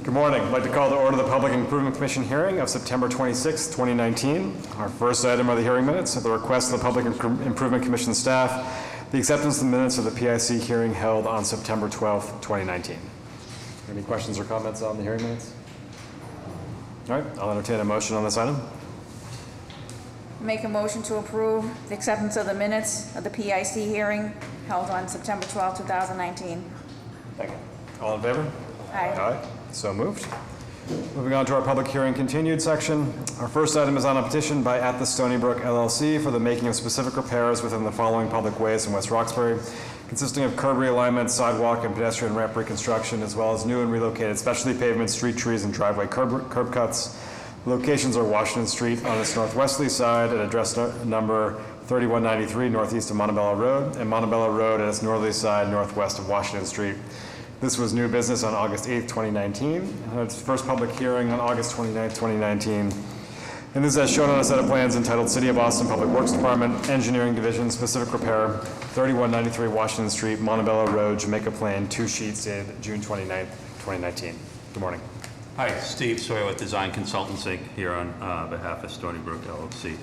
Good morning. I'd like to call to order the Public Improvement Commission hearing of September 26, 2019. Our first item are the hearing minutes at the request of the Public Improvement Commission staff, the acceptance of the minutes of the PIC hearing held on September 12, 2019. Any questions or comments on the hearing minutes? All right, I'll entertain a motion on this item. Make a motion to approve the acceptance of the minutes of the PIC hearing held on September 12, 2019. Second. All in favor? Aye. Aye. So moved. Moving on to our public hearing continued section. Our first item is on a petition by At the Stony Brook LLC for the making of specific repairs within the following public ways in West Roxbury, consisting of curb realignment, sidewalk and pedestrian ramp reconstruction, as well as new and relocated specialty pavements, street trees, and driveway curb cuts. The locations are Washington Street on its northwesterly side at address number 3193 northeast of Montebello Road, and Montebello Road at its northerly side northwest of Washington Street. This was new business on August 8th, 2019. Its first public hearing on August 29th, 2019. And this is as shown on a set of plans entitled City of Boston Public Works Department, Engineering Division, Specific Repair, 3193 Washington Street, Montebello Road, Jamaica Plain, 2 sheets dated June 29th, 2019. Good morning. Hi, Steve Sawyer with Design Consultants Inc. here on behalf of Stony Brook LLC.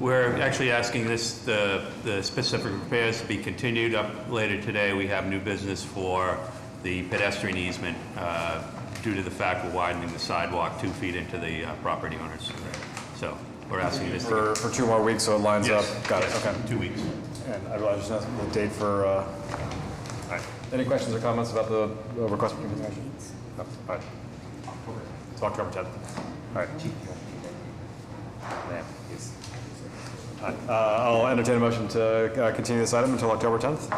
We're actually asking the specific repairs to be continued up later today. We have new business for the pedestrian easement due to the fact we're widening the sidewalk 2 feet into the property owners. So we're asking this for 2 more weeks, so it lines Yes. up. Got it. Yes. Okay. 2 weeks. And I realize there's not the date for. All right. Any questions or comments about the request for continuation? No. All right. It's October 10th. All right. Ma'am, please. All right. I'll entertain a motion to continue this item until October 10th.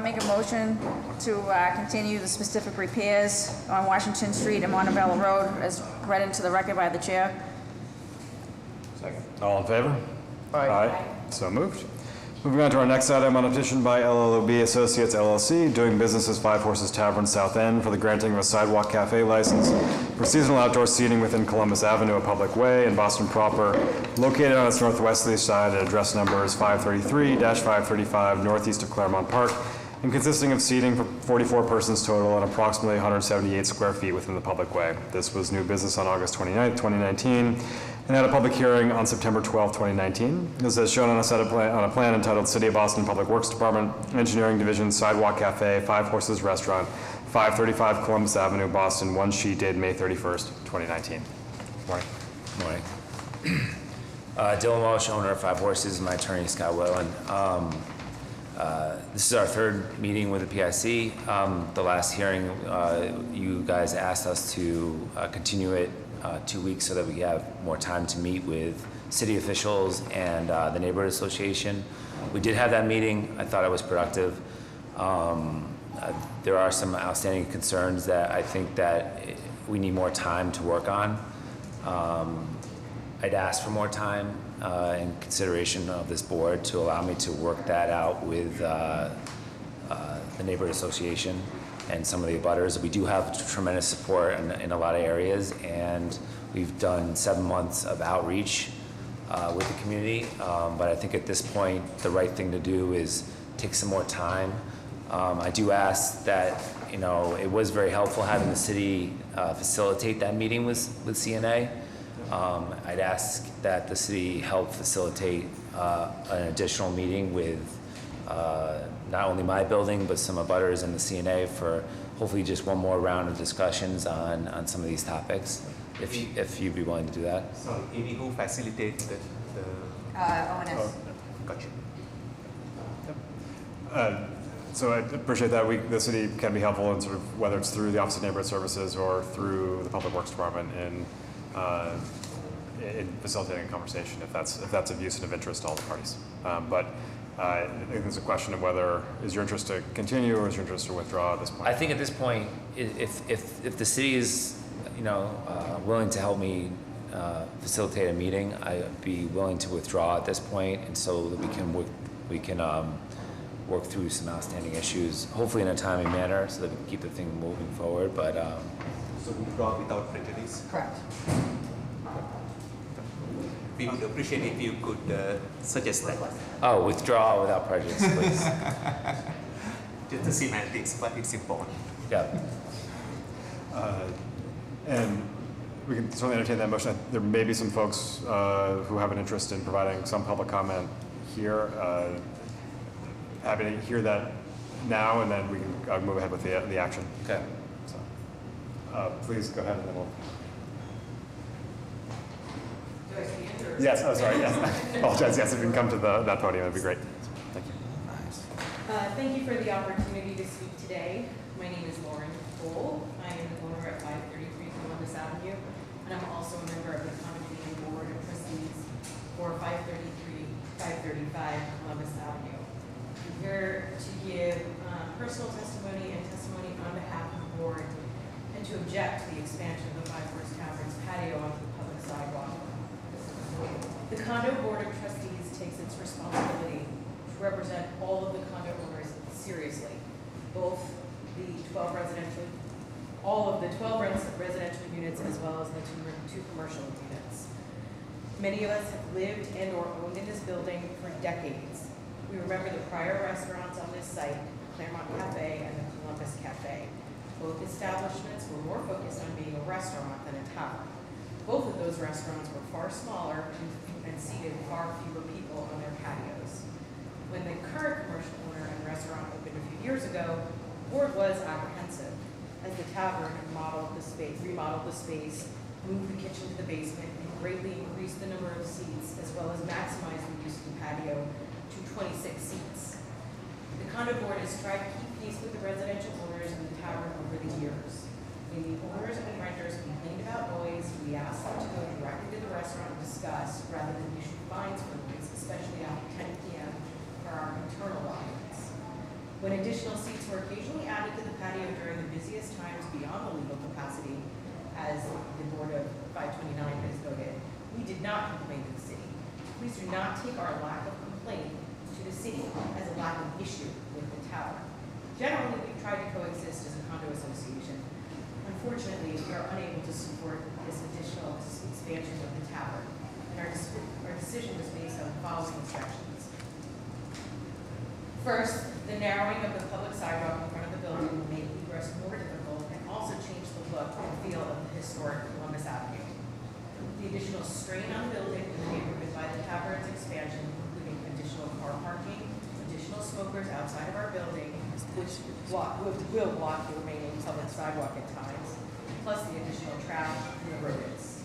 Make a motion to continue the specific repairs on Washington Street and Montebello Road as read into the record by the chair. Second. All in favor? Aye. So moved. Moving on to our next item on a petition by LLOB Associates LLC, doing business as Five Horses Tavern South End for the granting of a sidewalk cafe license for seasonal outdoor seating within Columbus Avenue, a public way in Boston proper, located on its northwesterly side at address numbers 533-535 northeast of Claremont Park, and consisting of seating for 44 persons total and approximately 178 square feet within the public way. This was new business on August 29th, 2019, and had a public hearing on September 12, 2019. This is shown on a plan entitled City of Boston Public Works Department, Engineering Division, Sidewalk Cafe, Five Horses Restaurant, 535 Columbus Avenue, Boston, 1 sheet dated May 31st, 2019. Morning. Morning. Dylan Walsh, owner of Five Horses, my attorney Scott Whalen. This is our third meeting with the PIC. The last hearing, you guys asked us to continue it 2 weeks so that we have more time to meet with city officials and the neighborhood association. We did have that meeting. I thought it was productive. There are some outstanding concerns that I think that we need more time to work on. I'd ask for more time in consideration of this board to allow me to work that out with the neighborhood association and some of the abutters. We do have tremendous support in a lot of areas, and we've done 7 months of outreach with the community. But I think at this point, the right thing to do is take some more time. I do ask that, you know, it was very helpful having the city facilitate that meeting with CNA. I'd ask that the city help facilitate an additional meeting with not only my building, but some abutters in the CNA for hopefully just one more round of discussions on some of these topics, if you'd be willing to do that. So, Amy, who facilitates the ONS. Gotcha. So I appreciate that. The city can be helpful in sort of whether it's through the Office of Neighborhood Services or through the Public Works Department in facilitating a conversation if that's of use and of interest to all the parties. But I think there's a question of whether is your interest to continue or is your interest to withdraw at this point? I think at this point, if the city is, you know, willing to help me facilitate a meeting, I'd be willing to withdraw at this point, and so that we can work through some outstanding issues, hopefully in a timely manner, so that we can keep the thing moving forward. But So withdraw without prejudice. Correct. We would appreciate if you could suggest that. withdraw without prejudice, please. just the semantics, but it's important. Yeah. And we can certainly entertain that motion. There may be some folks who have an interest in providing some public comment here. Happy to hear that now, and then we can move ahead with the action. Okay. So, please go ahead, and then we'll. Yes, oh, sorry, yes. I apologize, yes, if you can come to that podium, that'd be great. Thank you. Thank you for the opportunity to speak today. My name is Lauren Cole. I am the owner at 533 Columbus Avenue, and I'm also a member of the condominium board of trustees for 535 Columbus Avenue. I'm here to give personal testimony and testimony on behalf of the board and to object to the expansion of the Five Horse Taverns patio onto the public sidewalk. The condo board of trustees takes its responsibility to represent all of the condo owners seriously, both all of the 12 residential units as well as the two commercial units. Many of us have lived and or owned in this building for decades. We remember the prior restaurants on this site, Claremont Cafe and the Columbus Cafe. Both establishments were more focused on being a restaurant than a tavern. Both of those restaurants were far smaller and seated far fewer people on their patios. When the current commercial owner and restaurant opened a few years ago, the board was apprehensive as the tavern remodeled the space, moved the kitchen to the basement, and greatly increased the number of seats as well as maximized the use of the patio to 26 seats. The condo board has tried to keep pace with the residential owners of the tavern over the years. When the owners and renters complained about noise, we asked them to go directly to the restaurant and discuss rather than issue fines for noise, especially after 10 p.m. for our internal audience. When additional seats were occasionally added to the patio during the busiest times beyond the legal capacity, as the board of 529 has noted, we did not complain to the city. Please do not take our lack of complaint to the city as a lack of issue with the tavern. Generally, we've tried to coexist as a condo association. Unfortunately, we are unable to support this additional expansion of the tavern, and our decision was based on the following sections. First, the narrowing of the public sidewalk in front of the building will make egress more difficult and also change the look and feel of the historic Columbus Avenue. The additional strain on the building in the neighborhood by the tavern's expansion, including additional car parking, additional smokers outside of our building, which will block the remaining public sidewalk at times, plus the additional traffic and the rodents.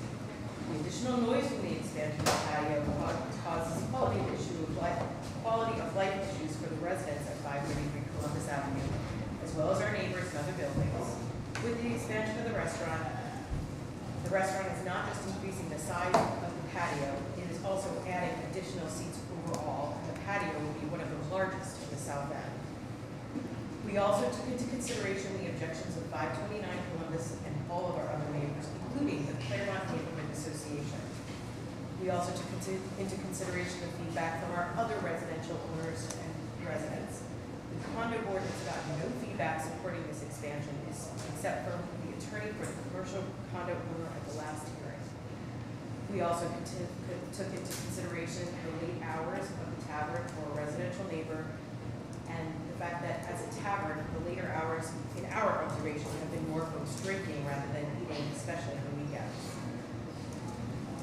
The additional noise from the expansion of the patio causes quality of life issues for the residents at 533 Columbus Avenue, as well as our neighbors and other buildings. With the expansion of the restaurant is not just increasing the size of the patio, it is also adding additional seats overall, and the patio will be one of the largest in the South End. We also took into consideration the objections of 529 Columbus and all of our other neighbors, including the Claremont Neighborhood Association. We also took into consideration the feedback from our other residential owners and residents. The condo board has gotten no feedback supporting this expansion, except from the attorney for the commercial condo owner at the last hearing. We also took into consideration the late hours of the tavern for a residential neighbor, and the fact that as a tavern, the later hours, in our observation, have been more folks drinking rather than eating, especially on the weekends.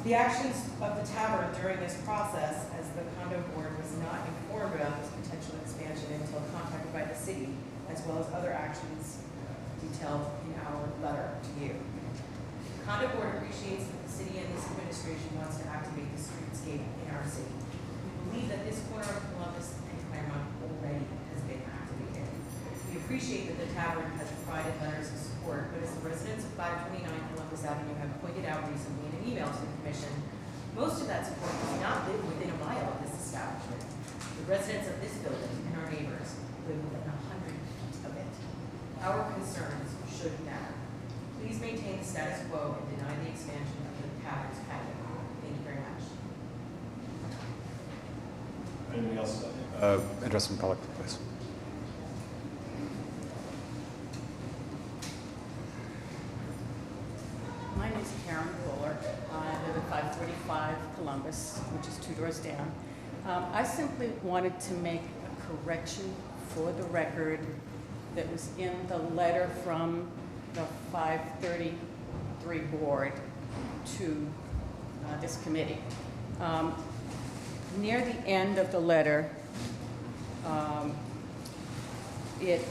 The actions of the tavern during this process, as the condo board was not informed about this potential expansion until contacted by the city, as well as other actions detailed in our letter to you. The condo board appreciates that the city and this administration wants to activate the streetscape in our city. We believe that this corner of Columbus and Claremont already has been activated. We appreciate that the tavern has provided letters of support, but as the residents of 529 Columbus Avenue have pointed out recently in an email to the commission, most of that support does not live within a mile of this establishment. The residents of this building and our neighbors live within 100 feet of it. Our concerns should matter. Please maintain the status quo and deny the expansion of the tavern's patio. Thank you very much. Anything else? Address from public, please. My name is Karen Fuller. I live at 545 Columbus, which is 2 doors down. I simply wanted to make a correction for the record that was in the letter from the 533 board to this committee. Near the end of the letter, it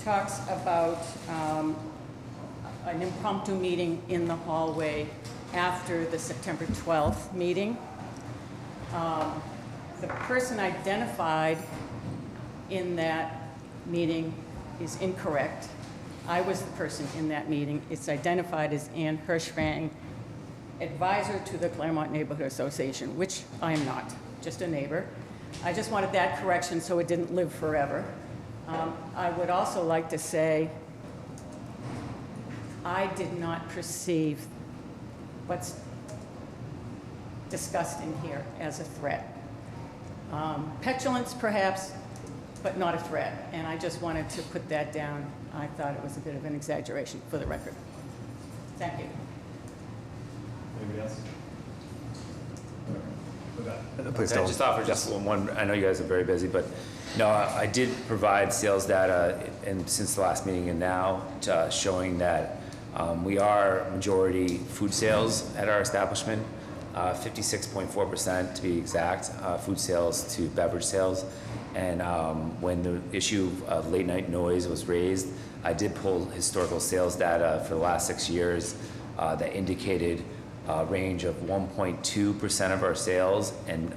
talks about an impromptu meeting in the hallway after the September 12th meeting. The person identified in that meeting is incorrect. I was the person in that meeting. It's identified as Ann Hirschfang, advisor to the Claremont Neighborhood Association, which I am not, just a neighbor. I just wanted that correction so it didn't live forever. I would also like to say I did not perceive what's discussed in here as a threat. Petulance, perhaps, but not a threat. And I just wanted to put that down. I thought it was a bit of an exaggeration for the record. Thank you. Anybody else? Please Can I don't. just offer just one, I know you guys are very busy, but no, I did provide sales data and since the last meeting and now showing that we are majority food sales at our establishment, 56.4% to be exact, food sales to beverage sales. And when the issue of late night noise was raised, I did pull historical sales data for the last 6 years that indicated a range of 1.2% of our sales, and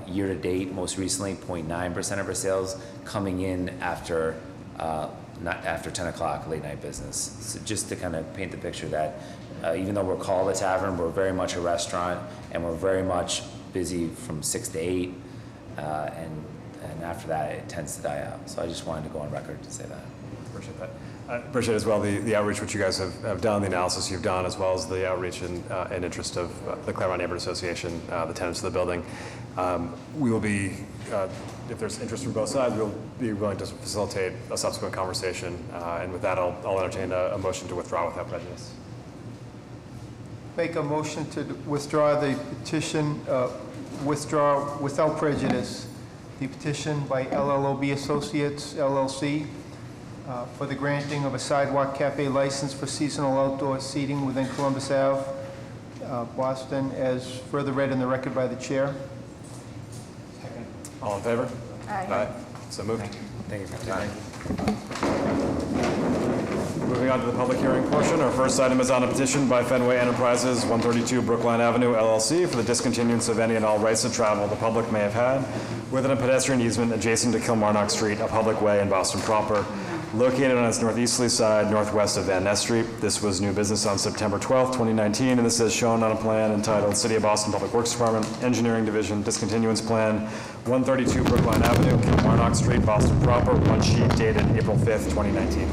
year to date, most recently, 0.9% of our sales coming in after not after 10 o'clock late night business. So just to kind of paint the picture that even though we're called a tavern, we're very much a restaurant, and we're very much busy from 6 to 8, and after that it tends to die out. So I just wanted to go on record to say that. Appreciate that. I appreciate as well the outreach which you guys have done, the analysis you've done, as well as the outreach and interest of the Claremont Neighborhood Association, the tenants of the building. We will be, if there's interest from both sides, we'll be willing to facilitate a subsequent conversation. And with that, I'll entertain a motion to withdraw without prejudice. Make a motion to withdraw the petition, withdraw without prejudice, the petition by LLOB Associates, LLC, for the granting of a sidewalk cafe license for seasonal outdoor seating within Columbus Ave, Boston, as further read in the record by the chair. All in favor? Aye. So moved. Thank you for your time. Moving on to the public hearing portion, our first item is on a petition by Fenway Enterprises, 132 Brookline Avenue, LLC, for the discontinuance of any and all rights to travel the public may have had within a pedestrian easement adjacent to Kilmarnock Street, a public way in Boston proper, located on its northeasterly side, northwest of Van Ness Street. This was new business on September 12th, 2019, and this is shown on a plan entitled City of Boston Public Works Department, Engineering Division, Discontinuance Plan, 132 Brookline Avenue, Kilmarnock Street, Boston proper, one sheet dated April 5th, 2019.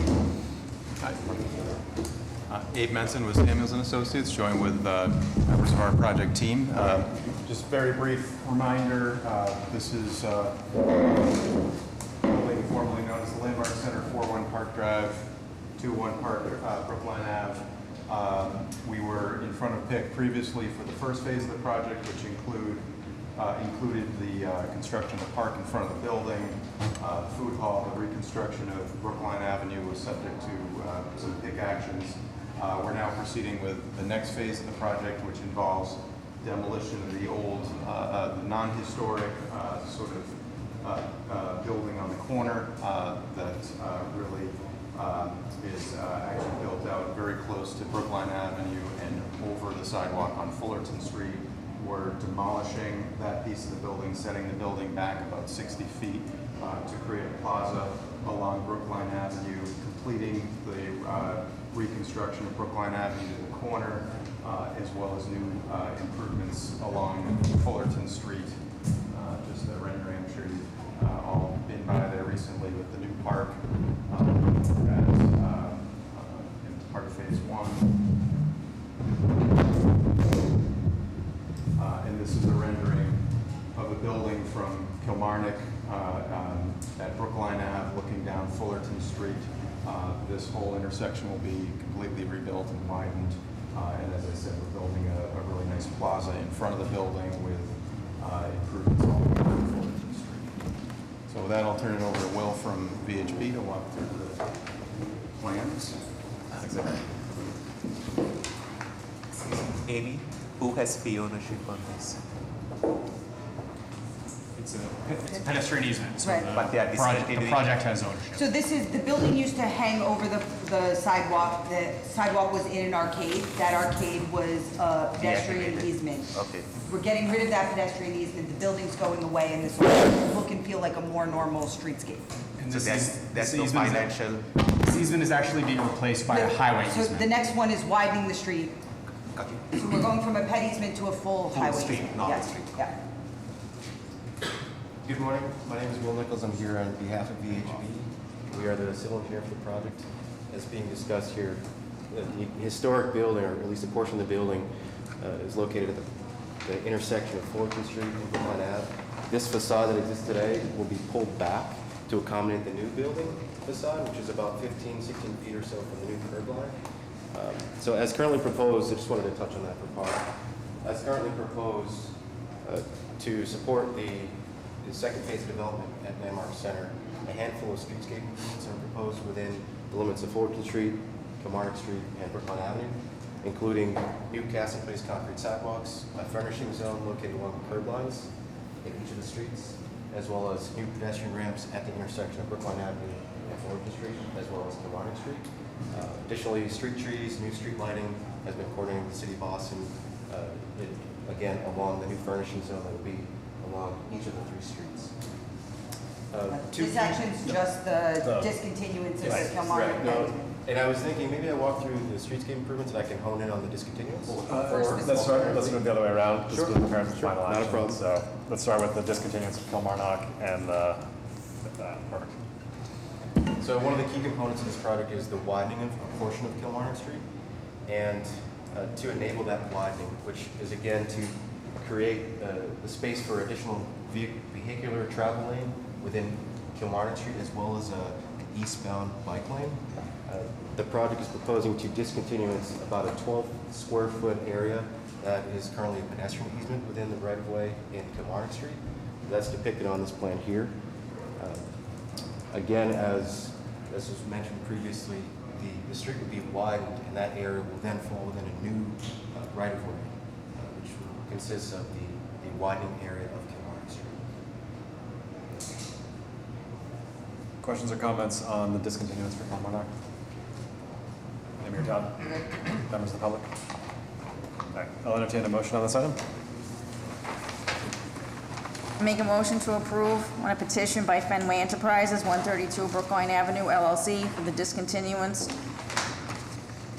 Abe Menson with Samuels and Associates, joined with members of our project team. Just very brief reminder, this is formerly known as the Landmark Center, 41 Park Drive, 21 Park Brookline Ave. We were in front of PIC previously for the first phase of the project, which included the construction of the park in front of the building, food hall. The reconstruction of Brookline Avenue was subject to some PIC actions. We're now proceeding with the next phase of the project, which involves demolition of the old, non-historic sort of building on the corner that really is actually built out very close to Brookline Avenue and over the sidewalk on Fullerton Street. We're demolishing that piece of the building, setting the building back about 60 feet to create a plaza along Brookline Avenue, completing the reconstruction of Brookline Avenue to the corner, as well as new improvements along Fullerton Street. Just a rendering, I'm sure you've all been by there recently with the new park as part of phase one. And this is a rendering of a building from Kilmarnock at Brookline Ave, looking down Fullerton Street. This whole intersection will be completely rebuilt and widened. And as I said, we're building a really nice plaza in front of the building with improvements all around Fullerton Street. So with that, I'll turn it over to Will from VHB to walk through the plans. Amy, who has fee ownership on this? It's a pedestrian easement, so Right. But they are the discontinuing. project has ownership. So this is, the building used to hang over the sidewalk. The sidewalk was in an arcade. That arcade was a pedestrian Deactivated. easement. Okay. We're getting rid of that pedestrian easement. The building's going away, and this will look and feel like a more normal streetscape. And So this that's no easement is- financial, This easement is actually being replaced by a highway So the easement. next one is widening the street. okay. So we're going from a pet easement to a full highway street, easement. normal Yes, street. yeah. Good morning. My name is Will Nichols. I'm here on behalf of VHB. We are the civil engineer for the project. As being discussed here, the historic building, or at least a portion of the building, is located at the intersection of Fullerton Street and Brookline Ave. This facade that exists today will be pulled back to accommodate the new building facade, which is about 15, 16 feet or so from the new curb line. So as currently proposed, I just wanted to touch on that for part. As currently proposed, to support the second phase of development at Landmark Center, a handful of streetscape improvements are proposed within the limits of Fullerton Street, Kilmarnock Street, and Brookline Avenue, including new cast-in-place concrete sidewalks, a furnishing zone located along the curb lines in each of the streets, as well as new pedestrian ramps at the intersection of Brookline Avenue and Fullerton Street, as well as Kilmarnock Street. Additionally, street trees, new street lighting has been coordinated with the City of Boston, again, along the new furnishing zone that will be along each of the three streets. This action's just the discontinuance of the Kilmarnock. Right, no, and I was thinking, maybe I walk through the streetscape improvements and I can hone in on the discontinuance. Let's do it the other way around, just Sure. to prepare for final Not a action. problem. So let's start with the discontinuance of Kilmarnock and perfect. So one of the key components of this project is the widening of a portion of Kilmarnock Street. And to enable that widening, which is again to create the space for additional vehicular travel lane within Kilmarnock Street, as well as an eastbound bike lane. The project is proposing to discontinue about a 12 square foot area that is currently a pedestrian easement within the right of way in Kilmarnock Street. That's depicted on this plan here. Again, as was mentioned previously, the street would be widened, and that area will then fall within a new right of way, which consists of the widening area of Kilmarnock Street. Questions or comments on the discontinuance for Kilmarnock? Amy or Todd? Members of the public? All right, I'll entertain a motion on this item. Make a motion to approve on a petition by Fenway Enterprises, 132 Brookline Avenue, LLC, for the discontinuance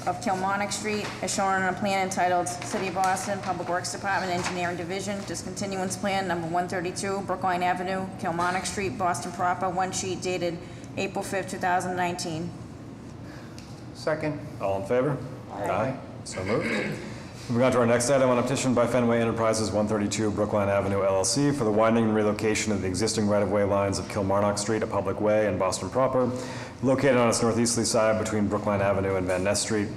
of Kilmarnock Street, as shown on a plan entitled City of Boston Public Works Department Engineering Division, Discontinuance Plan Number 132, Brookline Avenue, Kilmarnock Street, Boston proper, one sheet dated April 5th, 2019. Second. All in favor? Aye. So moved. Moving on to our next item, on a petition by Fenway Enterprises, 132 Brookline Avenue, LLC, for the widening and relocation of the existing right-of-way lines of Kilmarnock Street, a public way, and Boston proper, located on its northeasterly side between Brookline Avenue and Van Ness Street.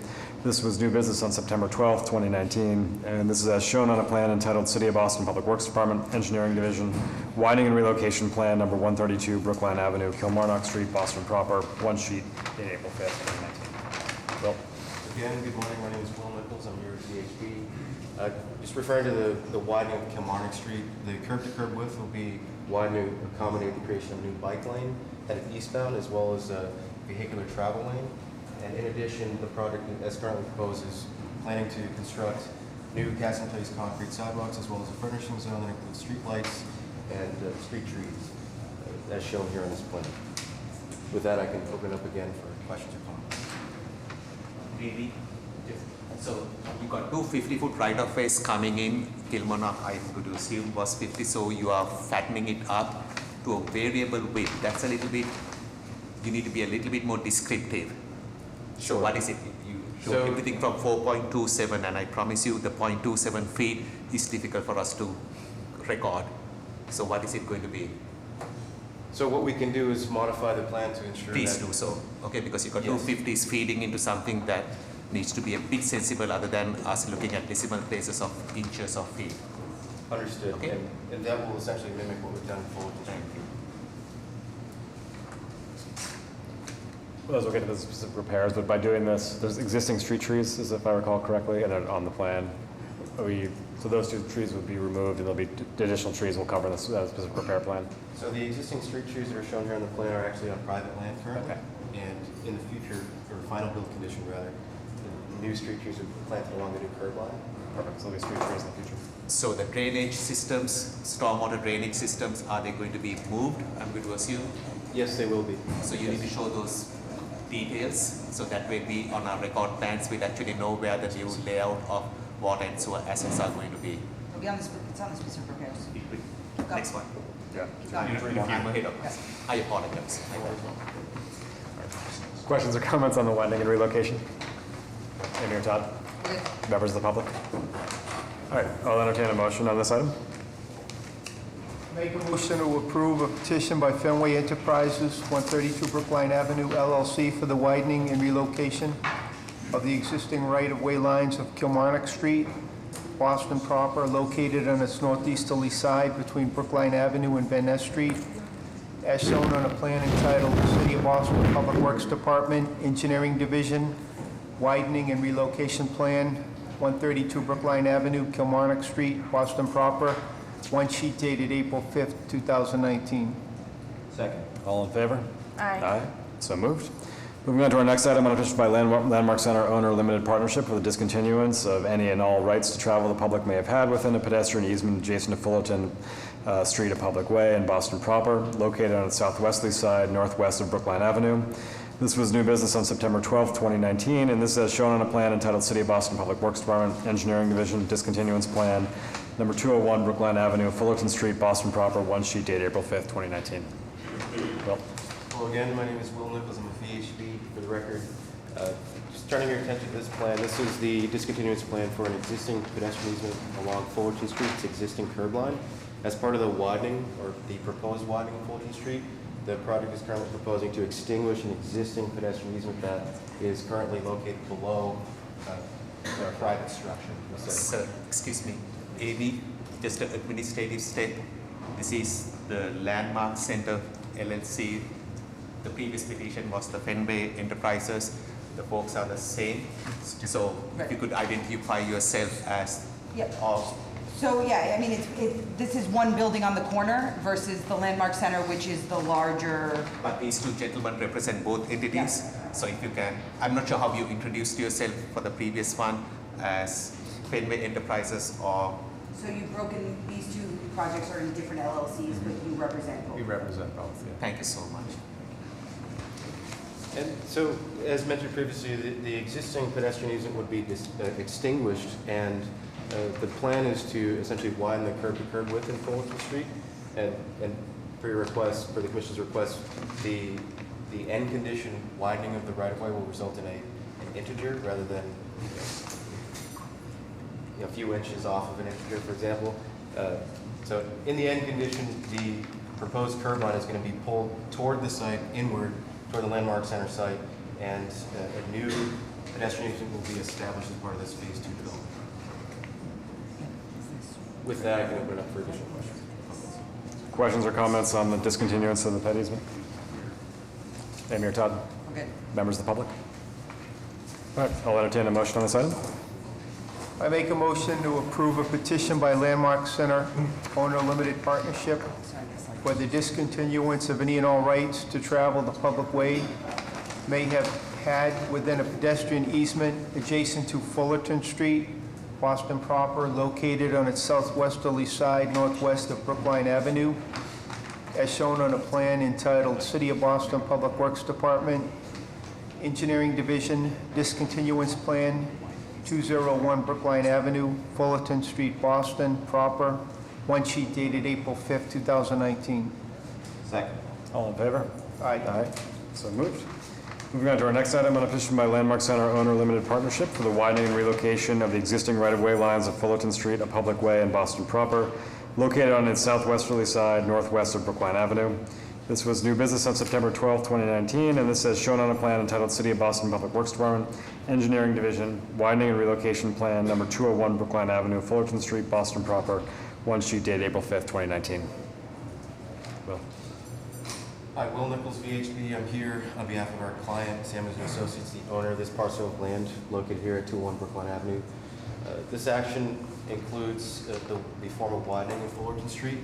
This was new business on September 12th, 2019, and this is as shown on a plan entitled City of Boston Public Works Department, Engineering Division, Widening and Relocation Plan Number 132 Brookline Avenue, Kilmarnock Street, Boston proper, one sheet, dated April 5th, 2019. Bill? Again, good morning. My name is Will Nichols. I'm here at VHB. Just referring to the widening of Kilmarnock Street, the curb-to-curb width will be widened to accommodate the creation of a new bike lane headed eastbound, as well as a vehicular travel lane. And in addition, the project, as currently proposed, is planning to construct new cast-in-place concrete sidewalks, as well as a furnishing zone that includes streetlights and street trees, as shown here on this plan. With that, I can open up again for questions or comments. Really? So you got two 50-foot right-of-ways coming in. Kilmarnock, I would assume, was 50, so you are fattening it up to a variable width. That's a little bit, you need to be a little bit more descriptive. So what is it? You show So- everything from 4.27, and I promise you the 0.27 feet is difficult for us to record. So what is it going to be? So what we can do is modify the plan to ensure Please that... do so, okay? Because you got Yes. 250s feeding into something that needs to be a bit sensible other than us looking at decimal places of inches or feet. Understood. Okay. And that will essentially mimic what we've done for the Thank you. As we'll get to the specific repairs, but by doing this, there's existing street trees, as if I recall correctly, and they're on the plan. So those two trees would be removed, and there'll be additional trees will cover this specific repair plan. So the existing street trees that are shown here on the plan are actually on private land currently. Okay. And in the future, or final build condition rather, the new street trees are planted along the new curb line. Perfect, so there'll be street trees in the future. So the drainage systems, stormwater drainage systems, are they going to be moved, I'm going to assume? Yes, they will be. So you need to show those details, so that way we, on our record plans, we'll actually know where the new layout of water and sewer assets are going to be. It'll be on the, it's on the specific repairs. Go. Next one. Yeah. Keep going. I'm ahead of us. I apologize. Questions or comments on the widening and relocation? Amy or Todd? Okay. Members of the public? All right, I'll entertain a motion on this item. Make a motion to approve a petition by Fenway Enterprises, 132 Brookline Avenue, LLC, for the widening and relocation of the existing right-of-way lines of Kilmarnock Street, Boston proper, located on its northeasterly side between Brookline Avenue and Van Ness Street, as shown on a plan entitled City of Boston Public Works Department, Engineering Division, Widening and Relocation Plan, 132 Brookline Avenue, Kilmarnock Street, Boston proper, one sheet dated April 5th, 2019. Second. All in favor? Aye. Aye. So moved. Moving on to our next item, on a petition by Landmark Center Owner Limited Partnership for the discontinuance of any and all rights to travel the public may have had within a pedestrian easement adjacent to Fullerton Street, a public way in Boston proper, located on its southwesterly side, northwest of Brookline Avenue. This was new business on September 12th, 2019, and this is as shown on a plan entitled City of Boston Public Works Department Engineering Division Discontinuance Plan, number 201 Brookline Avenue, Fullerton Street, Boston proper, one sheet dated April 5th, 2019. Will? Well, again, my name is Will Nichols. I'm a VHB for the record. Just turning your attention to this plan, this is the discontinuance plan for an existing pedestrian easement along Fullerton Street, its existing curb line. As part of the widening, or the proposed widening of Fullerton Street, the project is currently proposing to extinguish an existing pedestrian easement that is currently located below a private structure. Sir, excuse me, Amy, just an administrative step. This is the Landmark Center LLC. The previous petition was the Fenway Enterprises. The folks are the same. So if you could identify yourself as Yep. of. So, yeah, I mean, this is one building on the corner versus the Landmark Center, which is the larger. But these two gentlemen represent both entities. So if you can, I'm not sure how you introduced yourself for the previous one as Fenway Enterprises or. So you've broken, these two projects are in different LLCs, but you represent both. We represent both, yeah. Thank you so much. And so, as mentioned previously, the existing pedestrian easement would be extinguished, and the plan is to essentially widen the curb-to-curb width in Fullerton Street. And for your request, for the commission's request, the end condition widening of the right-of-way will result in an integer rather than a few inches off of an integer, for example. So in the end condition, the proposed curb line is going to be pulled toward the site, inward, toward the Landmark Center site, and a new pedestrian easement will be established as part of this phase 2 development. With that, I can open it up for additional questions. Questions or comments on the discontinuance of the ped easement? Amy or Todd? Okay. Members of the public? All right, I'll entertain a motion on this item. I make a motion to approve a petition by Landmark Center Owner Limited Partnership for the discontinuance of any and all rights to travel the public way may have had within a pedestrian easement adjacent to Fullerton Street, Boston proper, located on its southwesterly side northwest of Brookline Avenue, as shown on a plan entitled City of Boston Public Works Department, Engineering Division, Discontinuance Plan, 201 Brookline Avenue, Fullerton Street, Boston proper, one sheet dated April 5th, 2019. Second. All in favor? Aye. Aye. So moved. Moving on to our next item, on a petition by Landmark Center Owner Limited Partnership for the widening and relocation of the existing right-of-way lines of Fullerton Street, a public way in Boston proper, located on its southwesterly side, northwest of Brookline Avenue. This was new business on September 12, 2019, and this is shown on a plan entitled City of Boston Public Works Department, Engineering Division, Widening and Relocation Plan, number 201 Brookline Avenue, Fullerton Street, Boston proper, one sheet dated April 5th, 2019. Will? Hi, Will Nichols, VHB. I'm here on behalf of our client, Samuels and Associates, the owner of this parcel of land located here at 201 Brookline Avenue. This action includes the form of widening of Fullerton Street.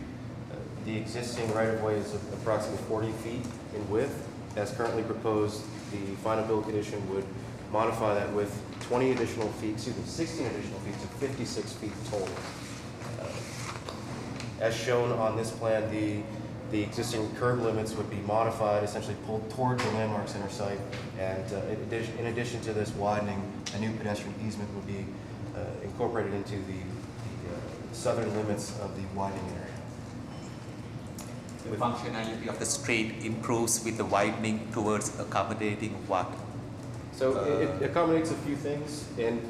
The existing right-of-way is approximately 40 feet in width. As currently proposed, the final build condition would modify that with 16 additional feet to 56 feet total. As shown on this plan, the existing curb limits would be modified, essentially pulled toward the Landmark Center site, and in addition to this widening, a new pedestrian easement would be incorporated into the southern limits of the widening area. The functionality of the street improves with the widening towards accommodating what? So it accommodates a few things, and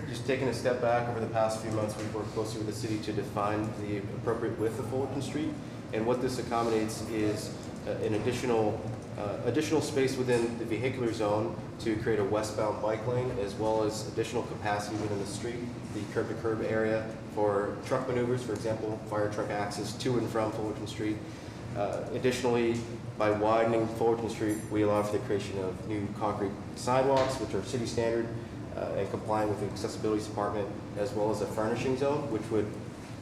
just taking a step back, over the past few months, we've worked closely with the city to define the appropriate width of Fullerton Street, and what this accommodates is an additional space within the vehicular zone to create a westbound bike lane, as well as additional capacity within the street, the curb-to-curb area for truck maneuvers, for example, fire truck access to and from Fullerton Street. Additionally, by widening Fullerton Street, we allow for the creation of new concrete sidewalks, which are city standard, and complying with the accessibility department, as well as a furnishing zone, which would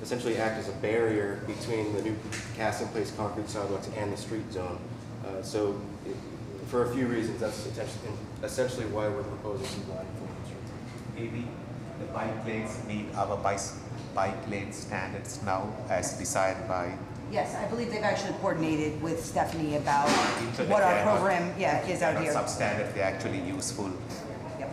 essentially act as a barrier between the new cast-in-place concrete sidewalks and the street zone. For a few reasons, that's essentially why we're proposing to widen Fullerton Street. Maybe the bike lanes meet our bike lane standards now as designed by. Yes, I believe they've actually coordinated with Stephanie about So what they our are not- program, is they're out not here. substandard, they're actually useful. Yep.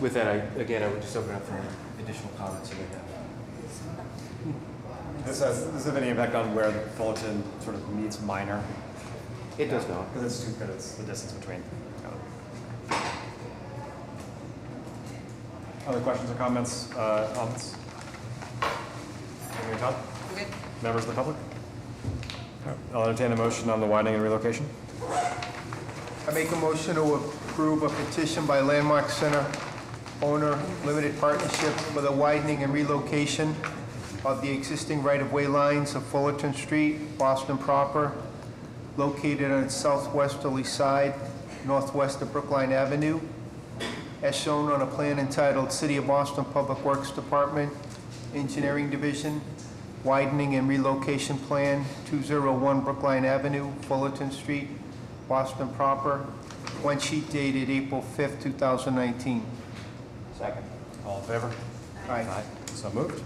With that, I would just open up for additional comments you may have. Does this have any impact on where Fullerton sort of meets Minor? It does not. Because it's too good, it's the distance between. Other questions or comments on this? Anything, Todd? Good. Members of the public? All right, I'll entertain a motion on the widening and relocation. I make a motion to approve a petition by Landmark Center Owner Limited Partnership for the widening and relocation of the existing right-of-way lines of Fullerton Street, Boston proper, located on its southwesterly side, northwest of Brookline Avenue, as shown on a plan entitled City of Boston Public Works Department, Engineering Division, Widening and Relocation Plan, 201 Brookline Avenue, Fullerton Street, Boston proper, one sheet dated April 5th, 2019. Second. All in favor? Aye. So moved.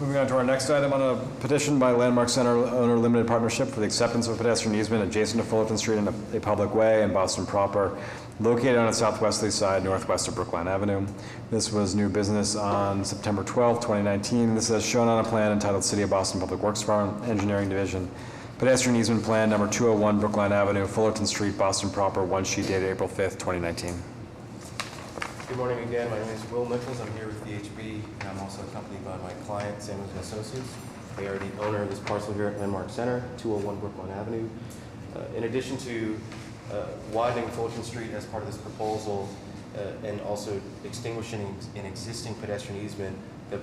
Moving on to our next item on a petition by Landmark Center Owner Limited Partnership for the acceptance of a pedestrian easement adjacent to Fullerton Street in a public way in Boston proper, located on its southwesterly side, northwest of Brookline Avenue. This was new business on September 12, 2019. This is shown on a plan entitled City of Boston Public Works Department, Engineering Division, pedestrian easement plan number 201 Brookline Avenue, Fullerton Street, Boston proper, one sheet dated April 5th, 2019. Good morning again. My name is Will Nichols. I'm here with VHB, and I'm also accompanied by my client, Samuels and Associates. They are the owner of this parcel here at Landmark Center, 201 Brookline Avenue. In addition to widening Fullerton Street as part of this proposal and also extinguishing an existing pedestrian easement, the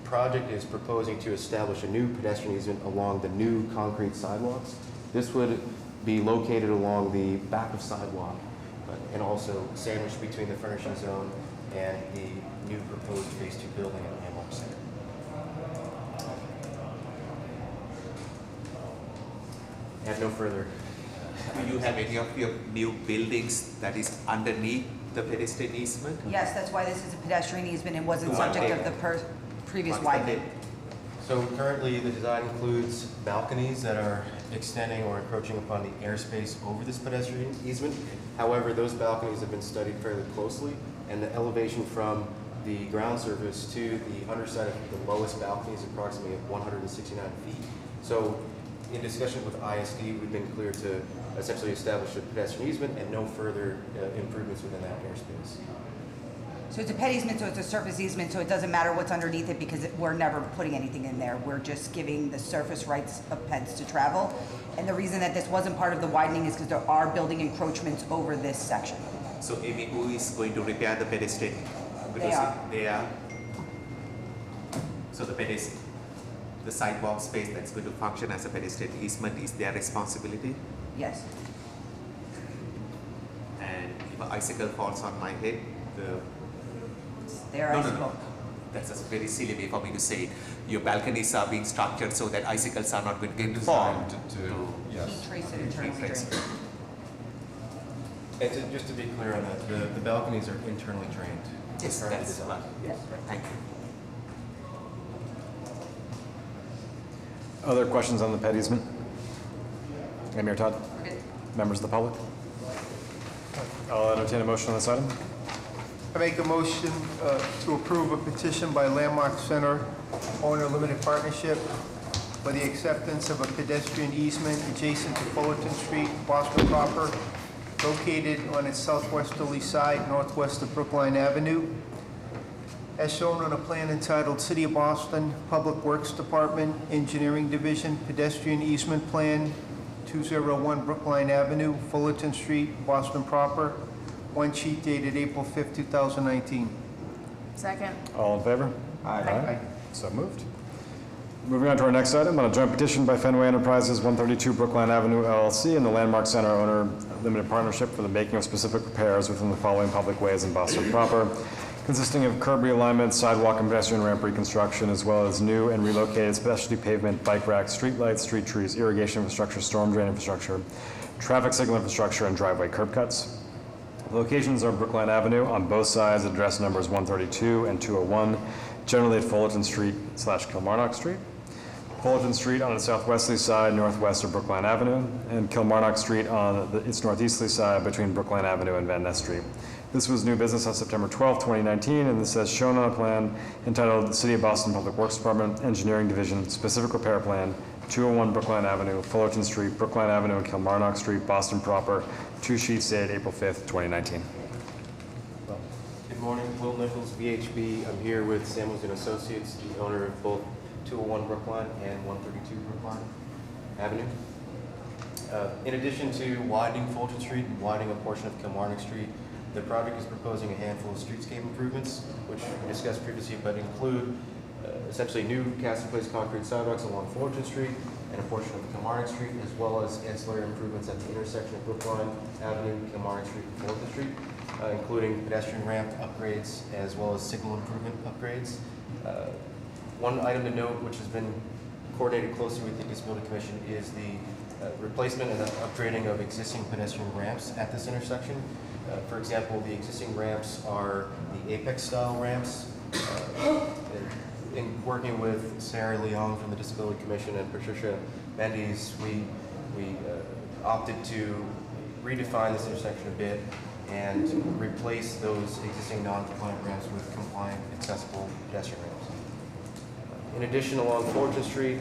project is proposing to establish a new pedestrian easement along the new concrete sidewalks. This would be located along the back of sidewalk and also sandwiched between the furnishing zone and the new proposed Phase 2 building at Landmark Center. I have no further. Do you have any of your new buildings that is underneath the pedestrian easement? Yes, that's why this is a pedestrian easement and wasn't To what subject of date? the previous What's the widening. date? So currently, the design includes balconies that are extending or encroaching upon the airspace over this pedestrian easement. However, those balconies have been studied fairly closely, and the elevation from the ground surface to the underside of the lowest balcony is approximately 169 feet. So in discussion with ISD, we've been clear to essentially establish a pedestrian easement and no further improvements within that airspace. So it's a ped easement, so it's a surface easement, so it doesn't matter what's underneath it because we're never putting anything in there. We're just giving the surface rights of peds to travel. And the reason that this wasn't part of the widening is because there are building encroachments over this section. So Amy, who is going to repair the pedestrian? They are. They are. So the pedestrian, the sidewalk space that's going to function as a pedestrian easement is their responsibility. Yes. And if an icicle falls on my head, Their icicle. That's a very silly way for me to say it. Your balconies are being structured so that icicles are not going to get Designed formed. yes. Heat trace it internally Retrace drained. it. And just to be clear on that, the balconies are internally drained. Yes, Currently that's designed. right. Yes, thank you. Other questions on the pet easement? Mayor Todd? Members of the public? I'll entertain a motion on this item. I make a motion to approve a petition by Landmark Center Owner Limited Partnership for the acceptance of a pedestrian easement adjacent to Fullerton Street, Boston proper, located on its southwesterly side, northwest of Brookline Avenue, as shown on a plan entitled City of Boston Public Works Department, Engineering Division, Pedestrian Easement Plan, 201 Brookline Avenue, Fullerton Street, Boston proper, one sheet dated April 5th, 2019. Second. All in favor? Aye. So moved. Moving on to our next item, on a joint petition by Fenway Enterprises, 132 Brookline Avenue LLC, and the Landmark Center Owner Limited Partnership for the making of specific repairs within the following public ways in Boston proper, consisting of curb realignment, sidewalk and pedestrian ramp reconstruction, as well as new and relocated specialty pavement, bike racks, street lights, street trees, irrigation infrastructure, storm drain infrastructure, traffic signal infrastructure, and driveway curb cuts. The locations are Brookline Avenue on both sides, address numbers 132 and 201, generally at Fullerton Street / Kilmarnock Street. Fullerton Street on the southwesterly side, northwest of Brookline Avenue, and Kilmarnock Street on its northeasterly side between Brookline Avenue and Van Ness Street. This was new business on September 12, 2019, and this says shown on a plan entitled City of Boston Public Works Department, Engineering Division, Specific Repair Plan, 201 Brookline Avenue, Fullerton Street, Brookline Avenue, and Kilmarnock Street, Boston proper, 2 sheets dated April 5th, 2019. Good morning, Will Nichols, VHB. I'm here with Samuels and Associates, the owner of both 201 Brookline and 132 Brookline Avenue. In addition to widening Fulton Street and widening a portion of Kilmarnock Street, the project is proposing a handful of streetscape improvements, which we discussed previously, but include essentially new cast-in-place concrete sidewalks along Fulton Street and a portion of Kilmarnock Street, as well as ancillary improvements at the intersection of Brookline Avenue, Kilmarnock Street, and Fulton Street, including pedestrian ramp upgrades as well as signal improvement upgrades. One item to note, which has been coordinated closely with the Disability Commission, is the replacement and upgrading of existing pedestrian ramps at this intersection. For example, the existing ramps are the Apex-style ramps. In working with Sarah Leong from the Disability Commission and Patricia Mendes, we opted to redefine this intersection a bit and replace those existing non-compliant ramps with compliant, accessible pedestrian ramps. In addition, along Fulton Street,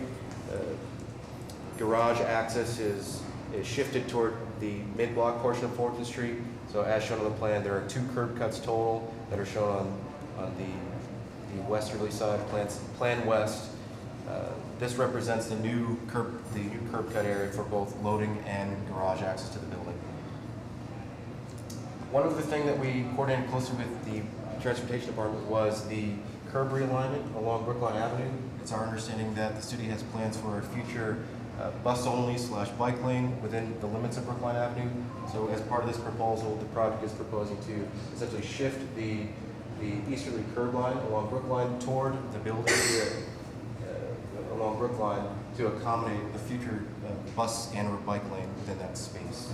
garage access is shifted toward the mid-block portion of Fulton Street. So as shown on the plan, there are 2 curb cuts total that are shown on the westerly side, Plan West. This represents the new curb cut area for both loading and garage access to the building. One other thing that we coordinated closely with the Transportation Department was the curb realignment along Brookline Avenue. It's our understanding that the city has plans for a future bus-only / bike lane within the limits of Brookline Avenue. So as part of this proposal, the project is proposing to essentially shift the easterly curb line along Brookline toward the building here along Brookline to accommodate the future bus and or bike lane within that space.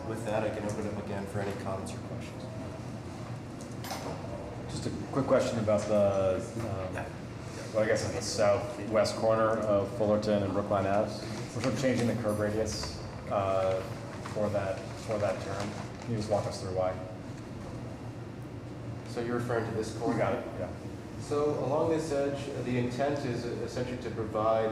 With that, I can open it up again for any comments or questions. Just a quick question about the, well, I guess it's the southwest corner of Fullerton and Brookline Ave. We're sort of changing the curb radius for that turn. Can you just walk us through why? So you're referring to this corner? You got it, yeah. So along this edge, the intent is essentially to provide,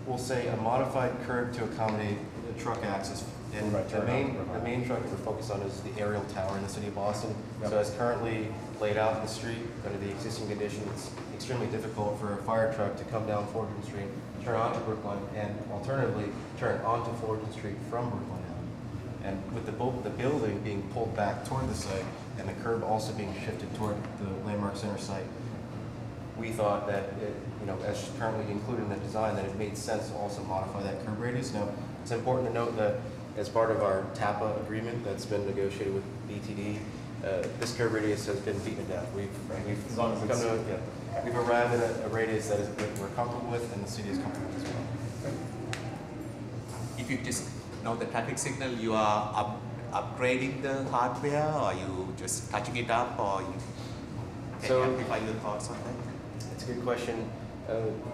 we'll say, a modified curb to accommodate the truck access. And the main truck that we're focused on is the aerial tower in the city of Boston. Yep. So as currently laid out in the street, under the existing conditions, it's extremely difficult for a fire truck to come down Fullerton Street, turn onto Brookline, and alternatively turn onto Fullerton Street from Brookline Avenue. And with the building being pulled back toward the site and the curb also being shifted toward the Landmark Center site, we thought that, as currently included in the design, that it made sense to also modify that curb radius. Now, it's important to note that as part of our TAPA agreement that's been negotiated with BTD, this curb radius has been beaten down. As long as it's- We've arrived at a radius that we're comfortable with, and the city is comfortable with as well. If you just know the traffic signal, you are upgrading the hardware, or you just touching it up, or you can you amplify your thoughts on that? It's a good question.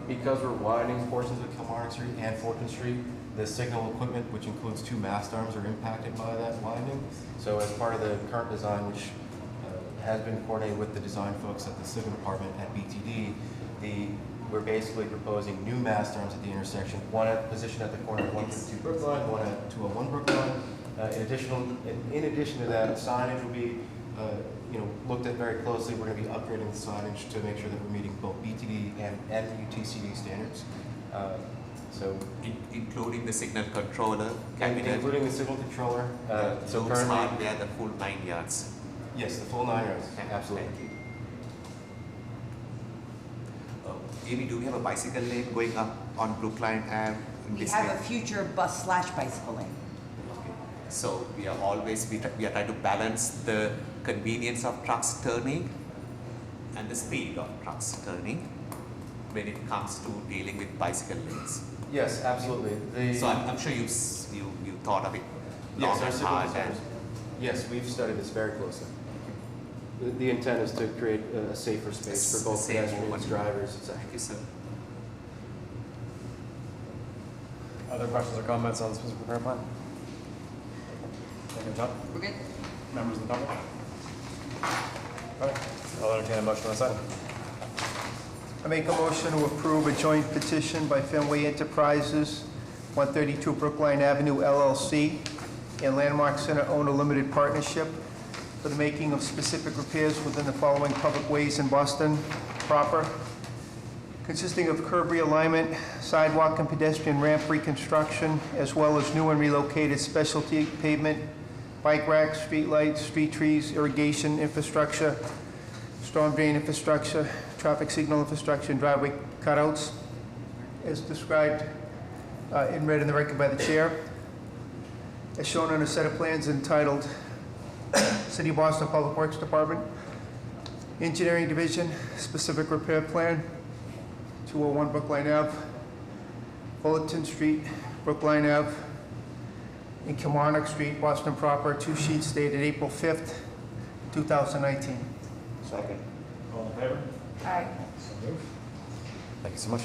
Because we're widening portions of Kilmarnock Street and Fortune Street, the signal equipment, which includes 2 mast arms, are impacted by that widening. So as part of the current design, which has been coordinated with the design folks at the Civil Department at BTD, we're basically proposing new mast arms at the intersection, one positioned at the corner of 152 Brookline, one at 201 Brookline. In addition to that, signage will be looked at very closely. We're going to be upgrading the signage to make sure that we're meeting both BTD and UTCD standards. Including the signal controller cabinet, including the signal controller. so hardware, the full 9 yards. Yes, the full 9 yards. Absolutely. Thank you. Amy, do we have a bicycle lane going up on Brookline Ave? We have a future bus/bicycle lane. Okay. So we are trying to balance the convenience of trucks turning and the speed of trucks turning when it comes to dealing with bicycle lanes. Yes, absolutely. So I'm sure you thought of it long Yes, our and civil hard. designers. Yes, we've studied this very closely. The intent is to create a safer space for both pedestrians, drivers, etc. Thank you, sir. Other questions or comments on the specific repair plan? Thank you, John. We're good? Members of the public? All right, I'll entertain a motion on this item. I make a motion to approve a joint petition by Fenway Enterprises, 132 Brookline Avenue LLC, and Landmark Center Owner Limited Partnership for the making of specific repairs within the following public ways in Boston proper, consisting of curb realignment, sidewalk and pedestrian ramp reconstruction, as well as new and relocated specialty pavement, bike racks, street lights, street trees, irrigation infrastructure, storm drain infrastructure, traffic signal infrastructure, and driveway cutouts, as described in red in the record by the chair, as shown on a set of plans entitled City of Boston Public Works Department, Engineering Division, Specific Repair Plan, 201 Brookline Ave, Fullerton Street, Brookline Ave, and Kilmarnock Street, Boston proper, 2 sheets dated April 5th, 2019. Second. All in favor? Aye. Thank you so much.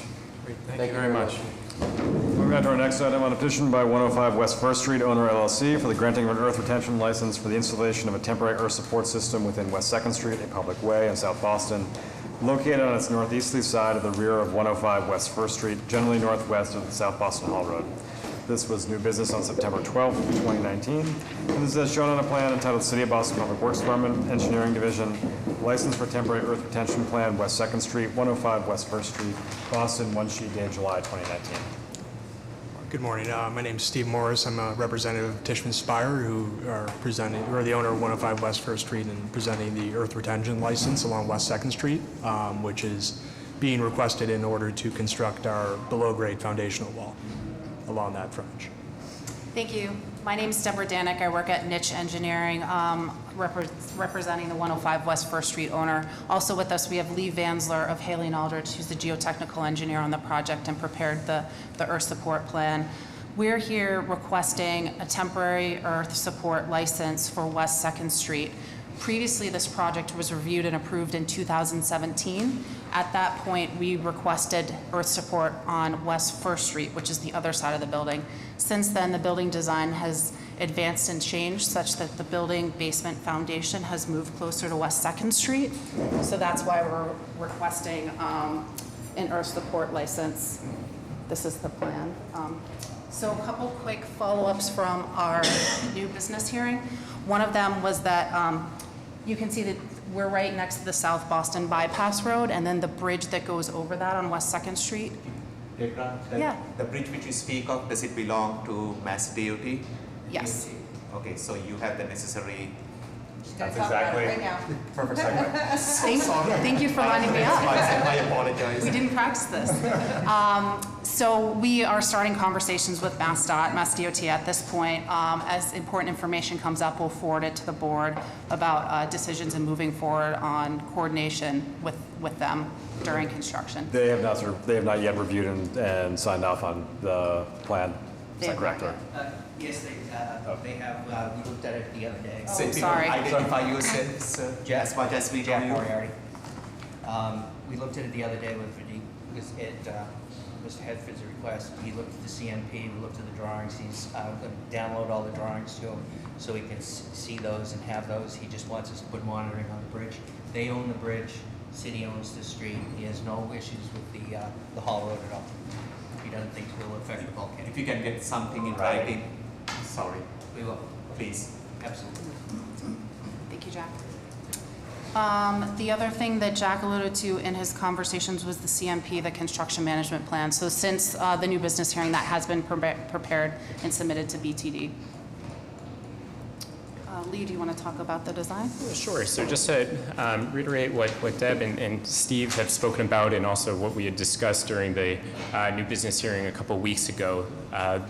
Thank you very much. Moving on to our next item, on a petition by 105 West First Street owner LLC for the granting of an earth retention license for the installation of a temporary earth support system within West 2nd Street, a public way in South Boston, located on its northeasterly side of the rear of 105 West First Street, generally northwest of the South Boston Hall Road. This was new business on September 12th, 2019, and this is as shown on a plan entitled City of Boston Public Works Department, Engineering Division, license for temporary earth retention plan, West 2nd Street, 105 West First Street, Boston, one sheet dated July 2019. Good morning. My name is Steve Morris. I'm a representative of Tishman Spire, who are the owner of 105 West First Street and presenting the earth retention license along West 2nd Street, which is being requested in order to construct our below-grade foundational wall along that frontage. Thank you. My name is Deborah Danick. I work at Niche Engineering, representing the 105 West First Street owner. Also with us, we have Lee Vansler of Haley and Aldrich, who's the geotechnical engineer on the project and prepared the earth support plan. We're here requesting a temporary earth support license for West 2nd Street. Previously, this project was reviewed and approved in 2017. At that point, we requested earth support on West First Street, which is the other side of the building. Since then, the building design has advanced and changed such that the building basement foundation has moved closer to West 2nd Street. So that's why we're requesting an earth support license. This is the plan. So a couple quick follow-ups from our new business hearing. One of them was that you can see that we're right next to the South Boston Bypass Road, and then the bridge that goes over that on West 2nd Street. Deborah, the bridge which you speak of, does it belong to Mass DOT? Yes. Okay, so you have the necessary That's exactly perfect segue. Thank you for lining me up. I apologize. We didn't practice this. So we are starting conversations with Mass DOT at this point. As important information comes up, we'll forward it to the board about decisions and moving forward on coordination with them during construction. They have not yet reviewed and signed off on the plan. Is that correct? Or? Yes, they have, we looked at it the other day. Oh, sorry. Identify yourself, sir, as much as we know Jack you. Moriarty. We looked at it the other day with Mr. Hedford's request. He looked at the CMP, we looked at the drawings. He's going to download all the drawings to him so he can see those and have those. He just wants us to put monitoring on the bridge. They own the bridge, city owns the street. He has no issues with the Hall Road at all. He doesn't think it will affect the bulkhead. If you can get something in writing, sorry, We will, please. absolutely. Thank you, Jack. The other thing that Jack alluded to in his conversations was the CMP, the construction management plan. So since the new business hearing, that has been prepared and submitted to BTD. Lee, do you want to talk about the design? Sure. So just to reiterate what Deb and Steve have spoken about, and also what we had discussed during the new business hearing a couple weeks ago,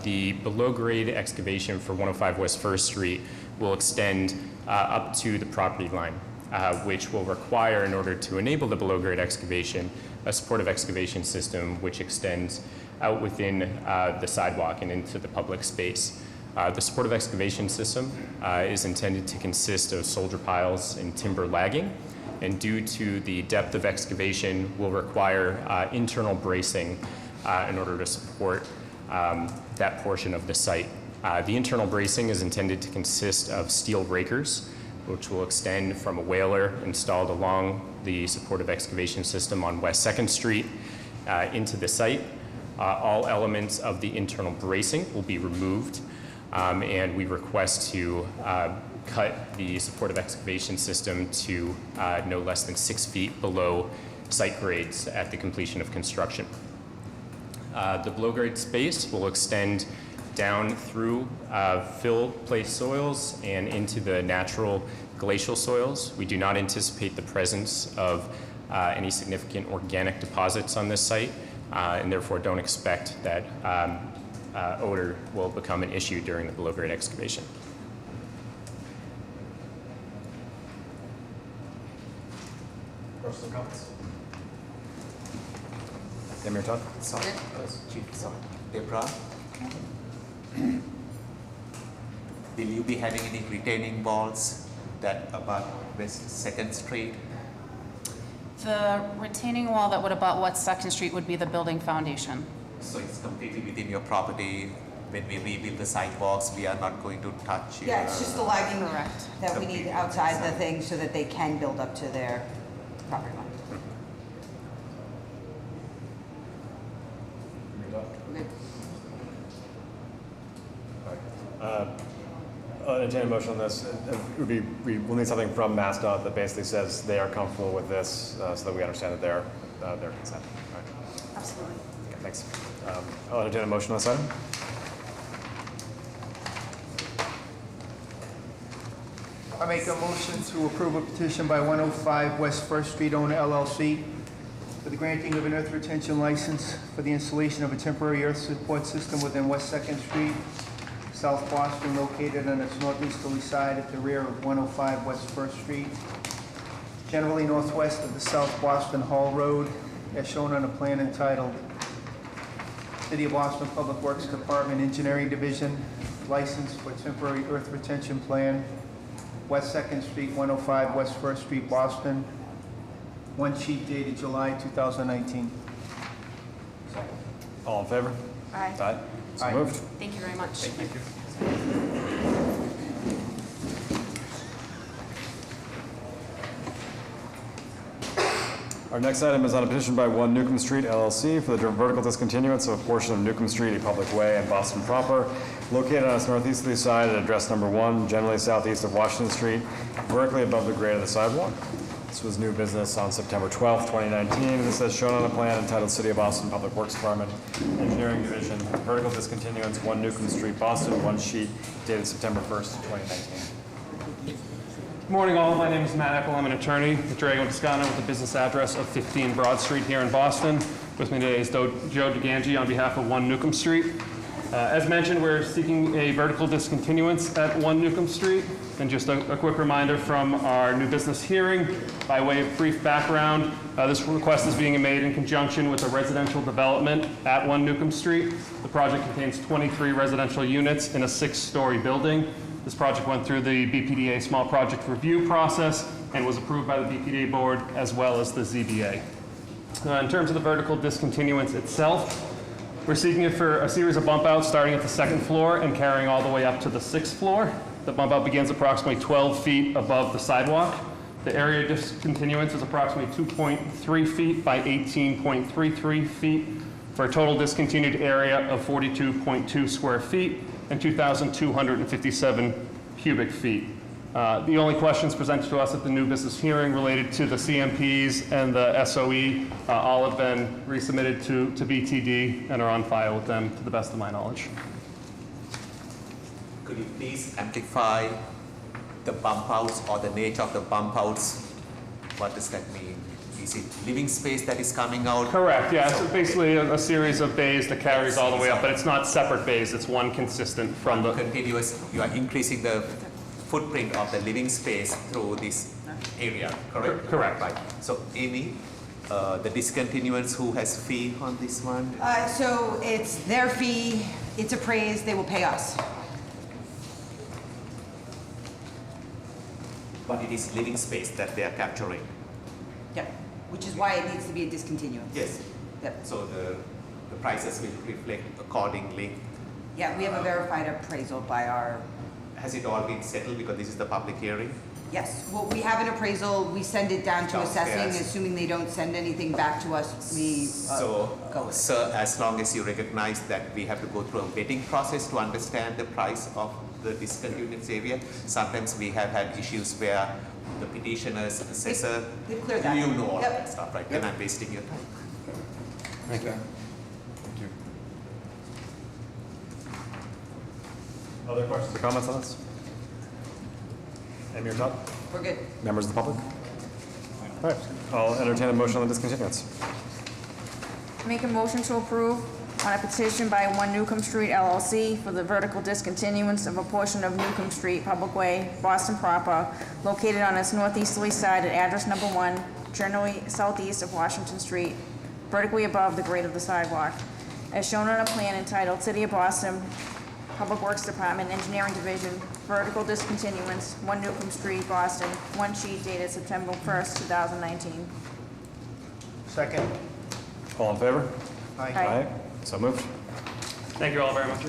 the below-grade excavation for 105 West First Street will extend up to the property line, which will require, in order to enable the below-grade excavation, a supportive excavation system which extends out within the sidewalk and into the public space. The supportive excavation system is intended to consist of soldier piles and timber lagging, and due to the depth of excavation will require internal bracing in order to support that portion of the site. The internal bracing is intended to consist of steel rakers, which will extend from a whaler installed along the supportive excavation system on West 2nd Street into the site. All elements of the internal bracing will be removed, and we request to cut the supportive excavation system to no less than 6 feet below site grades at the completion of construction. The below-grade space will extend down through fill-placed soils and into the natural glacial soils. We do not anticipate the presence of any significant organic deposits on this site, and therefore don't expect that odor will become an issue during the below-grade excavation. Questions or comments? Amir Todd? Sorry, Chief, sorry. Deborah? Will you be having any retaining walls that abut West 2nd Street? The retaining wall that would abut West 2nd Street would be the building foundation. So it's completely within your property. When we rebuild the sidewalks, we are not going to touch your... Yeah, it's just the lagging Correct. that we need outside the thing so that they can build up to their property line. I'll entertain a motion on this. We'll need something from MassDOT that basically says they are comfortable with this, so that we understand that their consent. All right. Absolutely. Okay, thanks. I'll entertain a motion on this item. I make a motion to approve a petition by 105 West First Street owner LLC for the granting of an earth retention license for the installation of a temporary earth support system within West 2nd Street, South Boston, located on its northeasterly side at the rear of 105 West First Street, generally northwest of the South Boston Hall Road, as shown on a plan entitled City of Boston Public Works Department Engineering Division, license for temporary earth retention plan, West 2nd Street, 105 West First Street, Boston. One sheet dated July 2019. All in favor? Aye. Aye. So Aye. moved. Thank you very much. Thank you. Our next item is on a petition by 1 Newcomb Street LLC for the vertical discontinuance of a portion of Newcomb Street, a public way in Boston proper, located on its northeasterly side at address number 1, generally southeast of Washington Street, vertically above the grade of the sidewalk. This was new business on September 12th, 2019, and this is shown on a plan entitled City of Boston Public Works Department, Engineering Division, vertical discontinuance, 1 Newcomb Street, Boston, one sheet dated September 1st, 2019. Good morning, all. My name is Matt Eckel. I'm an attorney with Drago Toscano with the business address of 15 Broad Street here in Boston. With me today is Joe DeGangi on behalf of 1 Newcomb Street. As mentioned, we're seeking a vertical discontinuance at 1 Newcomb Street. And just a quick reminder from our new business hearing, by way of brief background, this request is being made in conjunction with a residential development at 1 Newcomb Street. The project contains 23 residential units in a 6-story building. This project went through the BPDA small project review process and was approved by the BPDA board as well as the ZBA. In terms of the vertical discontinuance itself, we're seeking it for a series of bump outs starting at the 2nd floor and carrying all the way up to the 6th floor. The bump out begins approximately 12 feet above the sidewalk. The area discontinuance is approximately 2.3 feet by 18.33 feet for a total discontinued area of 42.2 square feet and 2,257 cubic feet. The only questions presented to us at the new business hearing related to the CMPs and the SOE all have been resubmitted to BTD and are on file with them to the best of my knowledge. Could you please amplify the bump outs or the nature of the bump outs? What does that mean? Is it living space that is coming out? Correct, yeah. So basically a series of bays that carries all the way up, but it's not separate bays. It's one consistent from the... Continuous, you are increasing the footprint of the living space through this area, correct? Correct. Right. So Amy, the discontinuance, who has fee on this one? So it's their fee, it's appraised, they will pay us. But it is living space that they are capturing. Yep. Which is why it needs to be a discontinuance. Yes. Yep. So the prices will reflect accordingly. Yeah, we have a verified appraisal by our... Has it all been settled because this is the public hearing? Yes, well, we have an appraisal, we send it down to assessing, Downstairs. assuming they don't send anything back to us, we So, go with it. sir, as long as you recognize that we have to go through a vetting process to understand the price of the discontinuance area, sometimes we have had issues where the petitioners, assessor, They've cleared that. you know all Yep. of that stuff, right? Yep. Then I'm wasting your time. Thank you. Other questions or comments on this? Amy or Todd? We're good. Members of the public? All right, I'll entertain a motion on the discontinuance. Make a motion to approve on a petition by 1 Newcomb Street LLC for the vertical discontinuance of a portion of Newcomb Street, Public Way, Boston proper, located on its northeasterly side at address number 1, generally southeast of Washington Street, vertically above the grade of the sidewalk, as shown on a plan entitled City of Boston, Public Works Department, Engineering Division, vertical discontinuance, 1 Newcomb Street, Boston, one sheet dated September 1st, 2019. Second. All in favor? Aye. So moved. Thank you all very much.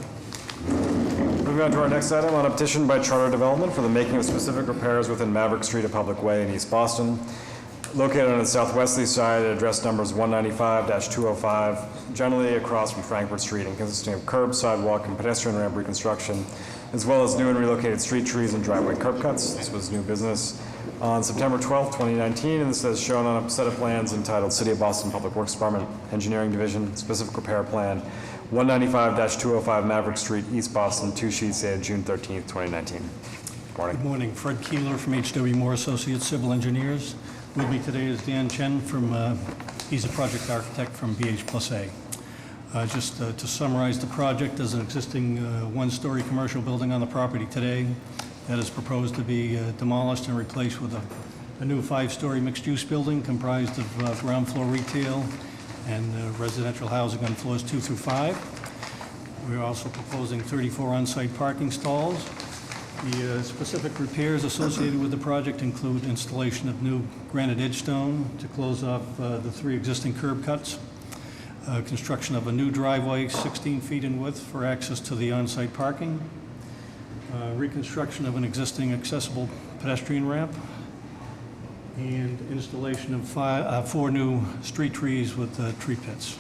Moving on to our next item, on a petition by Charter Development for the making of specific repairs within Maverick Street, a public way in East Boston, located on its southwesterly side at address numbers 195-205, generally across from Frankfurt Street, and consisting of curb, sidewalk, and pedestrian ramp reconstruction, as well as new and relocated street trees and driveway curb cuts. This was new business on September 12th, 2019, and this is shown on a set of plans entitled City of Boston Public Works Department, Engineering Division, Specific Repair Plan, 195-205 Maverick Street, East Boston, 2 sheets dated June 13th, 2019. Good morning. Good morning. Fred Keeler from H.W. Moore Associates Civil Engineers. With me today is Dan Chen from, he's a project architect from BH+A. Just to summarize the project, there's an existing one-story commercial building on the property today that is proposed to be demolished and replaced with a new 5-story mixed-use building comprised of ground floor retail and residential housing on floors 2 through 5. We're also proposing 34 on-site parking stalls. The specific repairs associated with the project include installation of new granite edge stone to close off the 3 existing curb cuts, construction of a new driveway 16 feet in width for access to the on-site parking, reconstruction of an existing accessible pedestrian ramp, and installation of 4 new street trees with tree pits.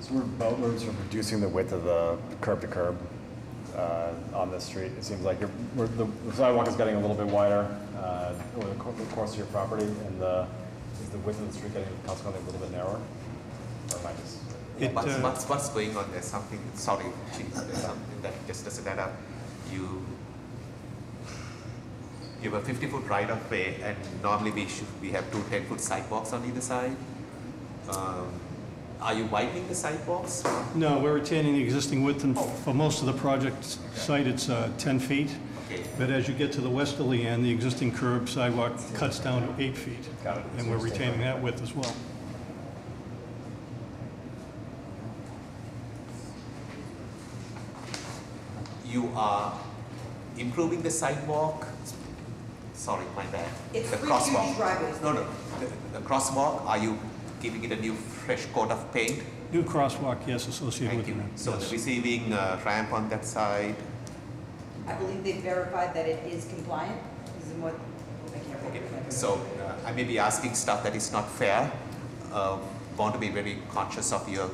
So we're sort of reducing the width of the curb to curb. on this street. It seems like the sidewalk is getting a little bit wider over the course of your property, and is the width of the street getting consequently a little bit narrower? Or am I just... What's going on? There's something, sorry, Chief, there's something that just doesn't add up. You have a 50-foot right-of-way, and normally we have two 10-foot sidewalks on either side. Are you widening the sidewalks? No, we're retaining the existing width, and for most of the project site, it's 10 feet. Okay. But as you get to the westerly end, the existing curb sidewalk cuts down to 8 feet. Got it. And we're retaining that width as well. You are improving the sidewalk. Sorry, my bad. It's the three crosswalk. huge driveways. No. The crosswalk. Are you giving it a new fresh coat of paint? New crosswalk, yes, associated with Thank you. the ramp. So Yes. the receiving ramp on that side. I believe they verified that it is compliant, is what, I can't Okay. remember. So I may be asking stuff that is not fair. Want to be very conscious of your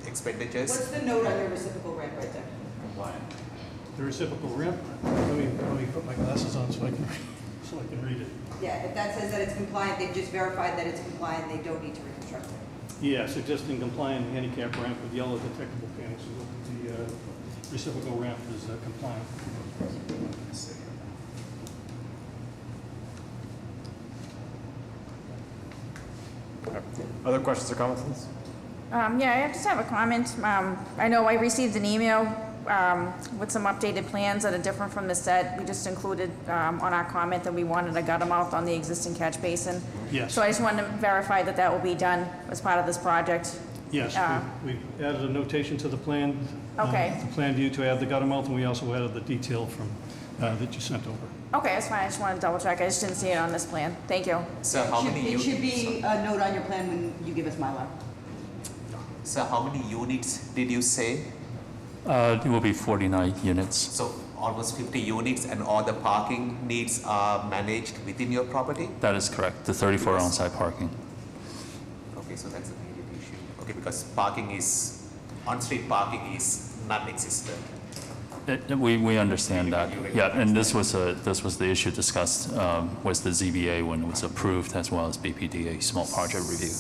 expenditures. What's the note on your reciprocal ramp right there? The reciprocal ramp, let me put my glasses on so I can read it. Yeah, if that says that it's compliant, they've just verified that it's compliant, they don't need to reconstruct it. Yes, existing compliant handicap ramp with yellow detectable panels, so the reciprocal ramp is compliant. Other questions or comments on this? Yeah, I just have a comment. I know I received an email with some updated plans that are different from the set. We just included on our comment that we wanted a gutter mouth on the existing catch basin. Yes. So I just wanted to verify that that will be done as part of this project. Yes, we added a notation to the plan. Okay. The plan view to add the gutter mouth, and we also added the detail from, that you sent over. Okay, that's fine. I just wanted to double check. I just didn't see it on this plan. Thank you. So how many It should be a note on your plan when you give us Mylar. So how many units did you say? It will be 49 units. So almost 50 units, and all the parking needs are managed within your property? That is correct, the 34 on-site parking. Okay, so that's a major issue. Okay, because parking is, on-street parking is non-existent. We understand that. Yeah, and this was the issue discussed with the ZBA when it was approved, as well as BPDA small project review.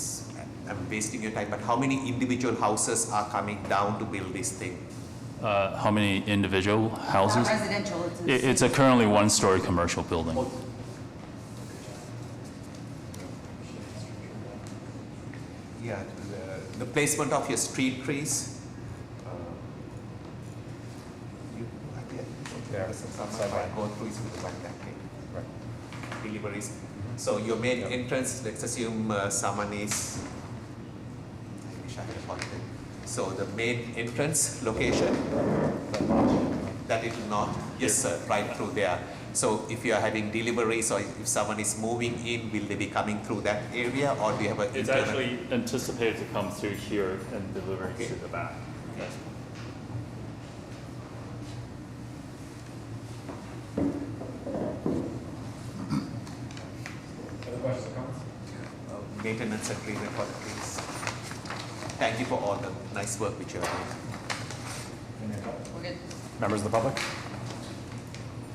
I'm wasting your time, but how many individual houses are coming down to build this thing? How many individual houses? Not residential, It's a currently one-story commercial building. Yeah, the placement of your street trees. Go through is with one that thing. Right. Deliveries. So your main entrance, let's assume someone is, I wish I had a pointer. So the main entrance location, that is not, yes sir, right through there. So if you are having deliveries or if someone is moving in, will they be coming through that area, or do you have a It's internal? actually anticipated to come through here and deliver to the back. Yes. Other questions or comments? Maintenance agreement for the trees. Thank you for all the nice work which you are doing. We're good. Members of the public?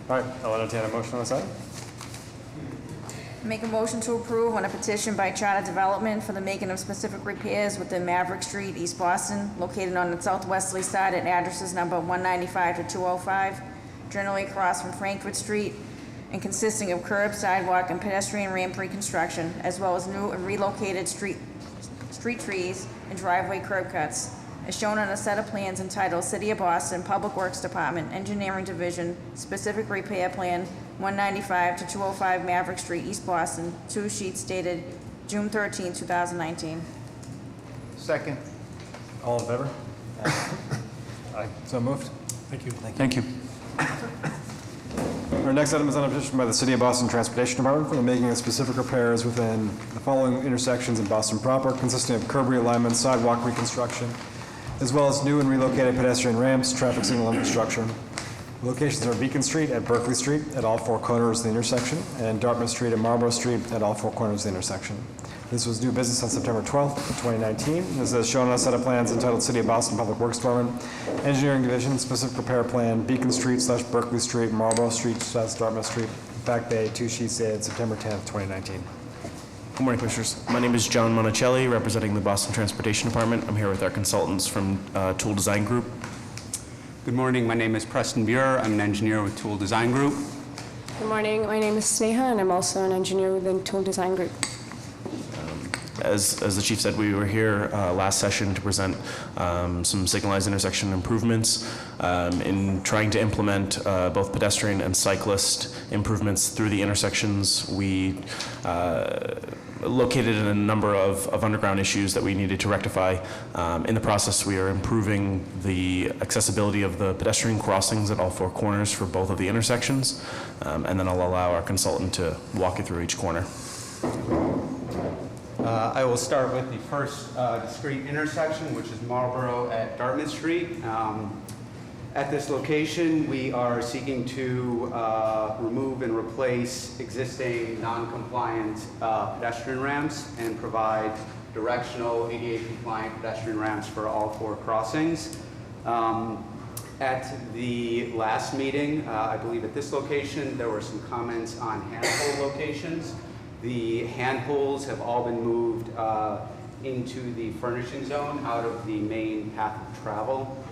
All right, I'll entertain a motion on this item. Make a motion to approve on a petition by Charter Development for the making of specific repairs within Maverick Street, East Boston, located on the southwesterly side at addresses number 195 to 205, generally across from Frankfurt Street, and consisting of curb, sidewalk, and pedestrian ramp reconstruction, as well as new and relocated street trees and driveway curb cuts, as shown on a set of plans entitled City of Boston Public Works Department, Engineering Division, Specific Repair Plan, 195 to 205 Maverick Street, East Boston, 2 sheets dated June 13, 2019. Second. All in favor? Aye. So moved. Thank you. Thank you. Our next item is on a petition by the City of Boston Transportation Department for the making of specific repairs within the following intersections in Boston proper, consisting of curb realignment, sidewalk reconstruction, as well as new and relocated pedestrian ramps, traffic signal infrastructure. The locations are Beacon Street at Berkeley Street at all 4 corners of the intersection, and Dartmouth Street and Marlborough Street at all 4 corners of the intersection. This was new business on September 12th, 2019. This is shown on a set of plans entitled City of Boston Public Works Department, Engineering Division, Specific Repair Plan, Beacon Street / Berkeley Street, Marlborough Street / Dartmouth Street, Back Bay, 2 sheets dated September 10th, 2019. Good morning, Commissioners. My name is John Monticelli, representing the Boston Transportation Department. I'm here with our consultants from Tool Design Group. Good morning. My name is Preston Buer. I'm an engineer with Tool Design Group. Good morning. My name is Sneha, and I'm also an engineer within Tool Design Group. As the chief said, we were here last session to present some signalized intersection improvements in trying to implement both pedestrian and cyclist improvements through the intersections. We located in a number of underground issues that we needed to rectify. In the process, we are improving the accessibility of the pedestrian crossings at all 4 corners for both of the intersections, and then I'll allow our consultant to walk you through each corner. I will start with the first discrete intersection, which is Marlborough at Dartmouth Street. At this location, we are seeking to remove and replace existing non-compliant pedestrian ramps and provide directional ADA-compliant pedestrian ramps for all 4 crossings. At the last meeting, I believe at this location, there were some comments on handhold locations. The handholds have all been moved into the furnishing zone out of the main path of travel.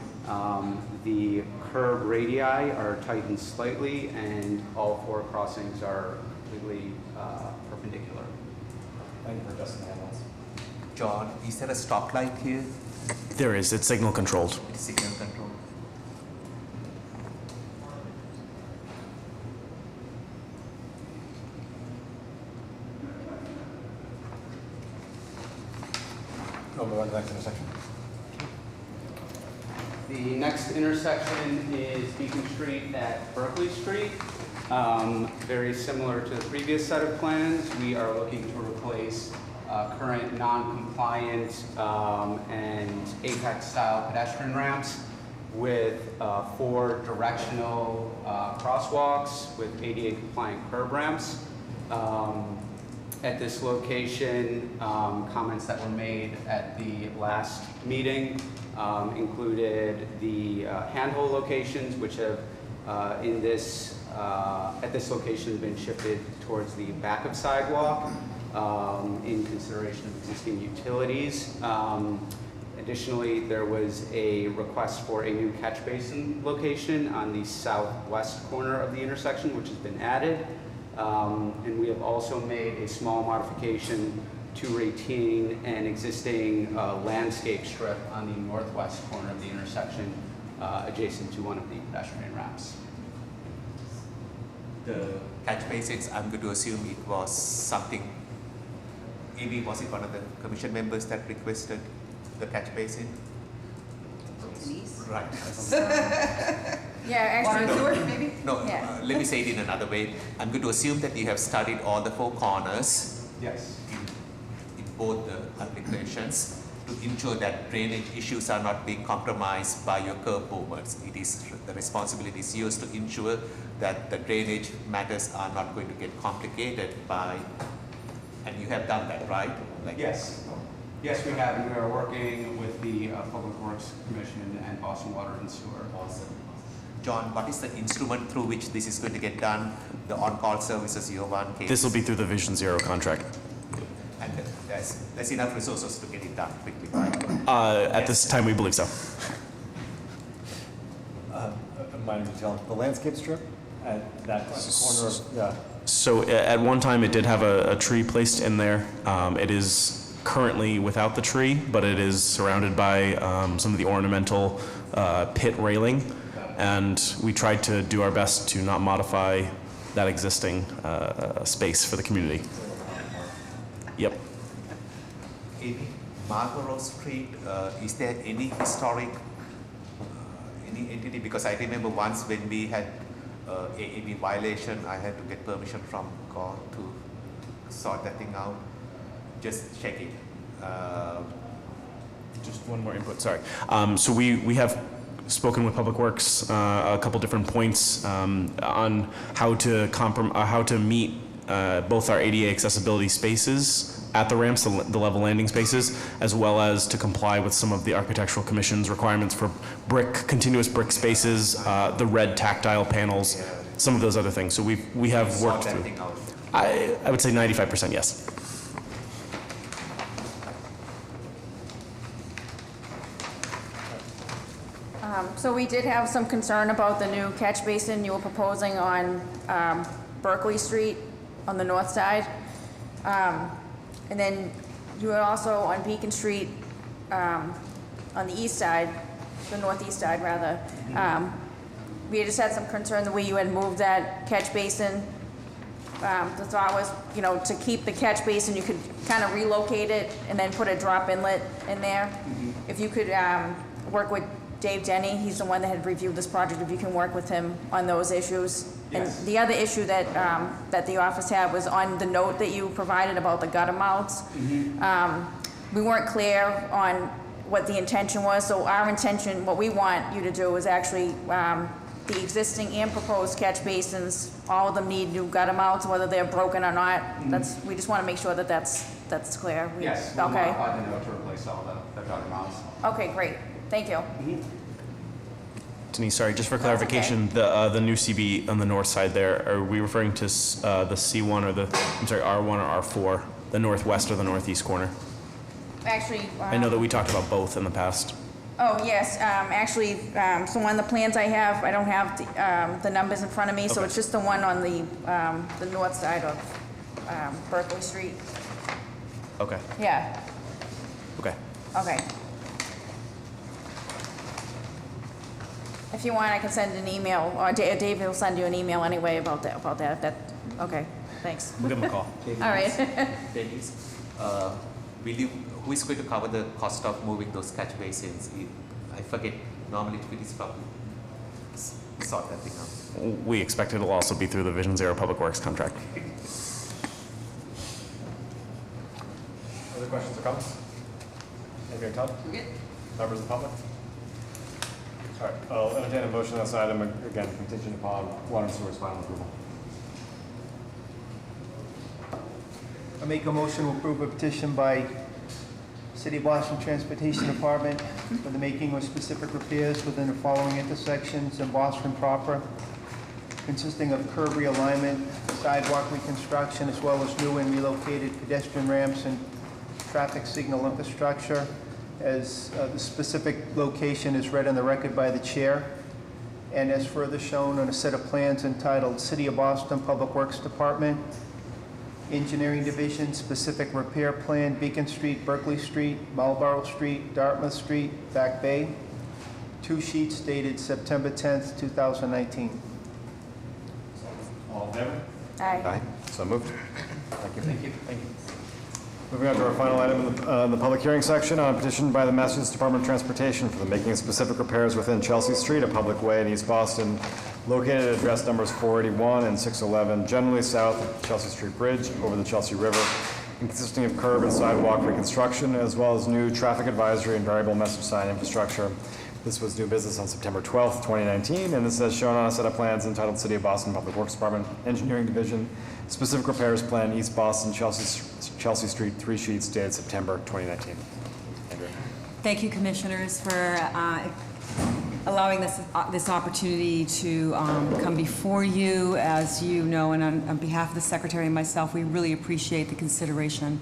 The curb radii are tightened slightly, and all 4 crossings are completely perpendicular. Thank you for adjusting the handles. John, is there a stoplight here? There is. It's signal controlled. It's signal control. We'll move on to the next intersection. The next intersection is Beacon Street at Berkeley Street. Very similar to the previous set of plans, we are looking to replace current non-compliant and apex-style pedestrian ramps with 4 directional crosswalks with ADA-compliant curb ramps. At this location, comments that were made at the last meeting included the handhold locations, which have at this location been shifted towards the back of sidewalk in consideration of existing utilities. Additionally, there was a request for a new catch basin location on the southwest corner of the intersection, which has been added. And we have also made a small modification to retain an existing landscape strip on the northwest corner of the intersection adjacent to one of the pedestrian ramps. The catch basins, I'm going to assume it was something, maybe was it one of the commission members that requested the catch basin? Denise? Right. Yeah, actually. Water sewer, maybe? No, Yeah. let me say it in another way. I'm going to assume that you have studied all the 4 corners. Yes. In both the applications to ensure that drainage issues are not being compromised by your curb movements. It is the responsibility is yours to ensure that the drainage matters are not going to get complicated by, and you have done that, right? Yes. Yes, we have, and we are working with the Public Works Commission and Boston Water and Sewer. Awesome. John, what is the instrument through which this is going to get done? The on-call services year 1 case? This will be through the Vision Zero contract. And there's enough resources to get it done quickly, right? At this time, we believe so. A minor detail, the landscape strip at that corner of, yeah. So at one time, it did have a tree placed in there. It is currently without the tree, but it is surrounded by some of the ornamental pit railing. And we tried to do our best to not modify that existing space for the community. Yep. In Marlborough Street, is there any historic, any entity? Because I remember once when we had AAB violation, I had to get permission from God to sort that thing out. Just check it. Just one more input, sorry. So we have spoken with Public Works a couple different points on how to meet both our ADA accessibility spaces at the ramps, the level landing spaces, as well as to comply with some of the Architectural Commission's requirements for continuous brick spaces, the red tactile panels, some of those other things. So we have worked through. I would say 95%, yes. So we did have some concern about the new catch basin you were proposing on Berkeley Street on the north side. And then you were also on Beacon Street on the east side, the northeast side rather. We just had some concern the way you had moved that catch basin. The thought was, to keep the catch basin, you could kind of relocate it and then put a drop inlet in there. If you could work with Dave Denny, he's the one that had reviewed this project, if you can work with him on those issues. Yes. And the other issue that, that the office had was on the note that you provided about the gutter mounts. We weren't clear on what the intention was, so our intention, what we want you to do is actually, the existing and proposed catch basins, all of them need new gutter mounts, whether they're broken or not. We just want to make sure that that's clear. Yes, we'll Okay. modify the note to replace all the gutter mounts. Okay, great. Thank you. Denise, sorry, just for clarification, the new CB on the north side there, are we referring to the C1 or R1 or R4, the northwest or the northeast corner? Actually, I know that we talked about both in the past. oh, yes, actually, so on the plans I have, I don't have the numbers in front of me, so Okay. it's just the one on the north side of Berkeley Street. Okay, Yeah, okay. okay. If you want, I can send an email, or Dave will send you an email anyway about that, if that, okay, thanks. We'll give him a call. All right. Dennis, who is going to cover the cost of moving those catch basins? I forget, normally it is probably sort that thing out. We expect it'll also be through the Vision Zero Public Works contract. Other questions or comments? Anything, Todd? Members of the public? All right, I'll entertain a motion on this item, again, contingent upon Water and Sewer's final approval. I make a motion to approve a petition by City of Boston Transportation Department for the making of specific repairs within the following intersections in Boston proper, consisting of curb realignment, sidewalk reconstruction, as well as new and relocated pedestrian ramps and traffic signal infrastructure, as the specific location is read on the record by the chair, and as further shown on a set of plans entitled City of Boston Public Works Department, Engineering Division, Specific Repair Plan, Beacon Street, Berkeley Street, Marlborough Street, Dartmouth Street, Back Bay. 2 sheets dated September 10th, 2019. All in favor? Aye. So moved. Thank you. Thank you. Thank you. Moving on to our final item in the public hearing section, on a petition by the Massachusetts Department of Transportation for the making of specific repairs within Chelsea Street, a public way in East Boston, located at address numbers 481 and 611, generally south of Chelsea Street Bridge over the Chelsea River, and consisting of curb and sidewalk reconstruction, as well as new traffic advisory and variable message sign infrastructure. This was new business on September 12th, 2019, and this is shown on a set of plans entitled City of Boston Public Works Department, Engineering Division, Specific Repairs Plan, East Boston, Chelsea Street, 3 sheets dated September 2019. Andrea. Thank you, Commissioners, for allowing this opportunity to come before you. As you know, and on behalf of the Secretary and myself, we really appreciate the consideration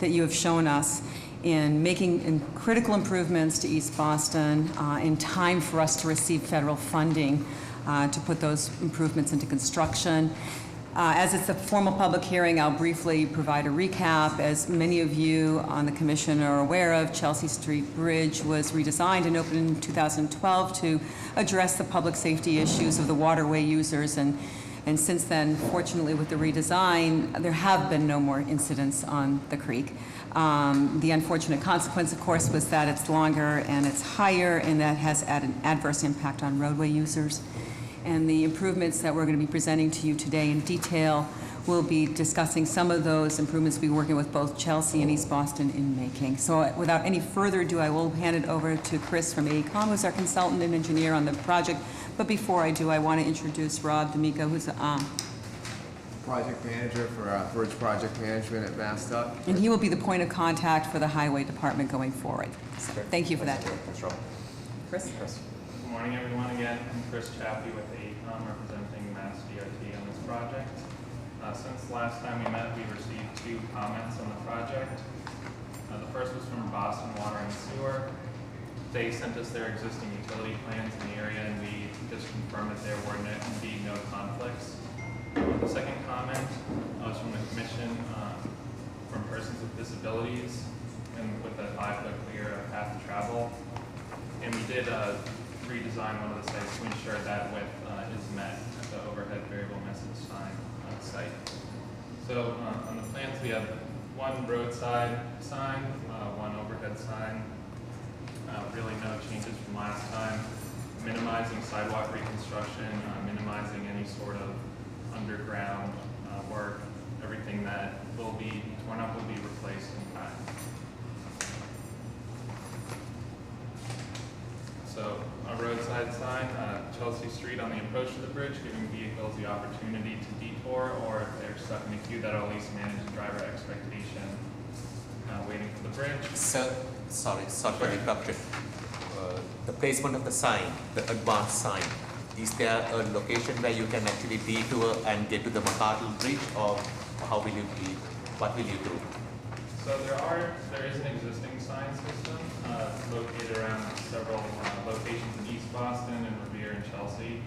that you have shown us in making critical improvements to East Boston in time for us to receive federal funding to put those improvements into construction. As it's a formal public hearing, I'll briefly provide a recap. As many of you on the Commission are aware of, Chelsea Street Bridge was redesigned and opened in 2012 to address the public safety issues of the waterway users. And since then, fortunately, with the redesign, there have been no more incidents on the creek. The unfortunate consequence, of course, was that it's longer and it's higher, and that has had an adverse impact on roadway users. And the improvements that we're going to be presenting to you today in detail, we'll be discussing some of those improvements we'll be working with both Chelsea and East Boston in making. So without any further ado, I will hand it over to Chris from AECOM, who's our consultant and engineer on the project. But before I do, I want to introduce Rob D'Amico, who's project manager for Bridge Project Management at MassDOT. And he will be the point of contact for the highway department going forward. So, thank you for that. Chris? Good morning, everyone. Again, I'm Chris Chappie with AECOM, representing Mass DOT on this project. Since last time we met, we received 2 comments on the project. The first was from Boston Water and Sewer. They sent us their existing utility plans in the area, and we just confirmed that there were indeed no conflicts. The second comment was from the commission, from persons with disabilities, and with a 5-foot clear path to travel. And we did redesign one of the sites to ensure that width is met at the overhead variable message sign site. So on the plans, we have 1 roadside sign, 1 overhead sign. Really no changes from last time. Minimizing sidewalk reconstruction, minimizing any sort of underground work. Everything that will be torn up will be replaced in time. So a roadside sign, Chelsea Street on the approach to the bridge, giving vehicles the opportunity to detour, or if they're stuck in a queue, that'll at least manage driver expectation waiting for the bridge. Sir, sorry for the interruption. The placement of the sign, the advanced sign, is there a location where you can actually detour and get to the McArdle Bridge, or how will you be, what will you do? So there is an existing sign system located around several locations in East Boston and Revere and Chelsea.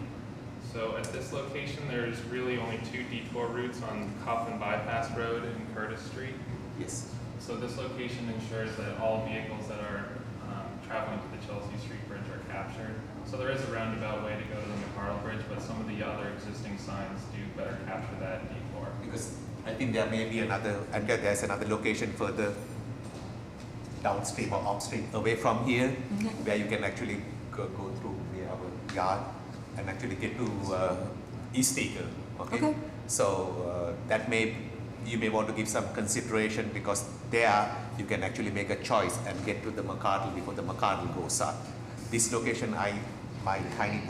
So at this location, there's really only 2 detour routes on Coffin Bypass Road and Curtis Street. Yes. So this location ensures that all vehicles that are traveling to the Chelsea Street Bridge are captured. So there is a roundabout way to go to the McArdle Bridge, but some of the other existing signs do better capture that detour. Because I think there may be there's another location further downstream or upstream away from here, where you can actually go through our yard and actually get to East Eagle. Okay. So that you may want to give some consideration, because there you can actually make a choice and get to the McArdle before the McArdle goes up. This location, my tiny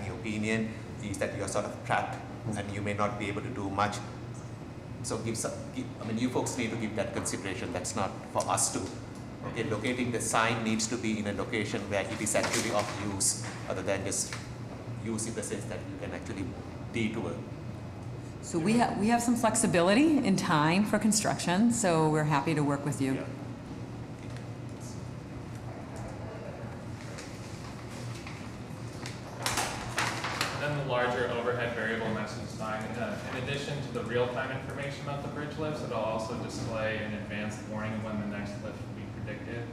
opinion is that you're sort of trapped and you may not be able to do much. So you folks need to give that consideration. That's not for us to. Okay, locating the sign needs to be in a location where it is actually of use, other than just use in the sense that you can actually detour. So we have some flexibility in time for construction, so we're happy to work with you. Yeah. Then the larger overhead variable message sign, in addition to the real-time information about the bridge lifts, it'll also display an advanced warning of when the next lift will be predicted.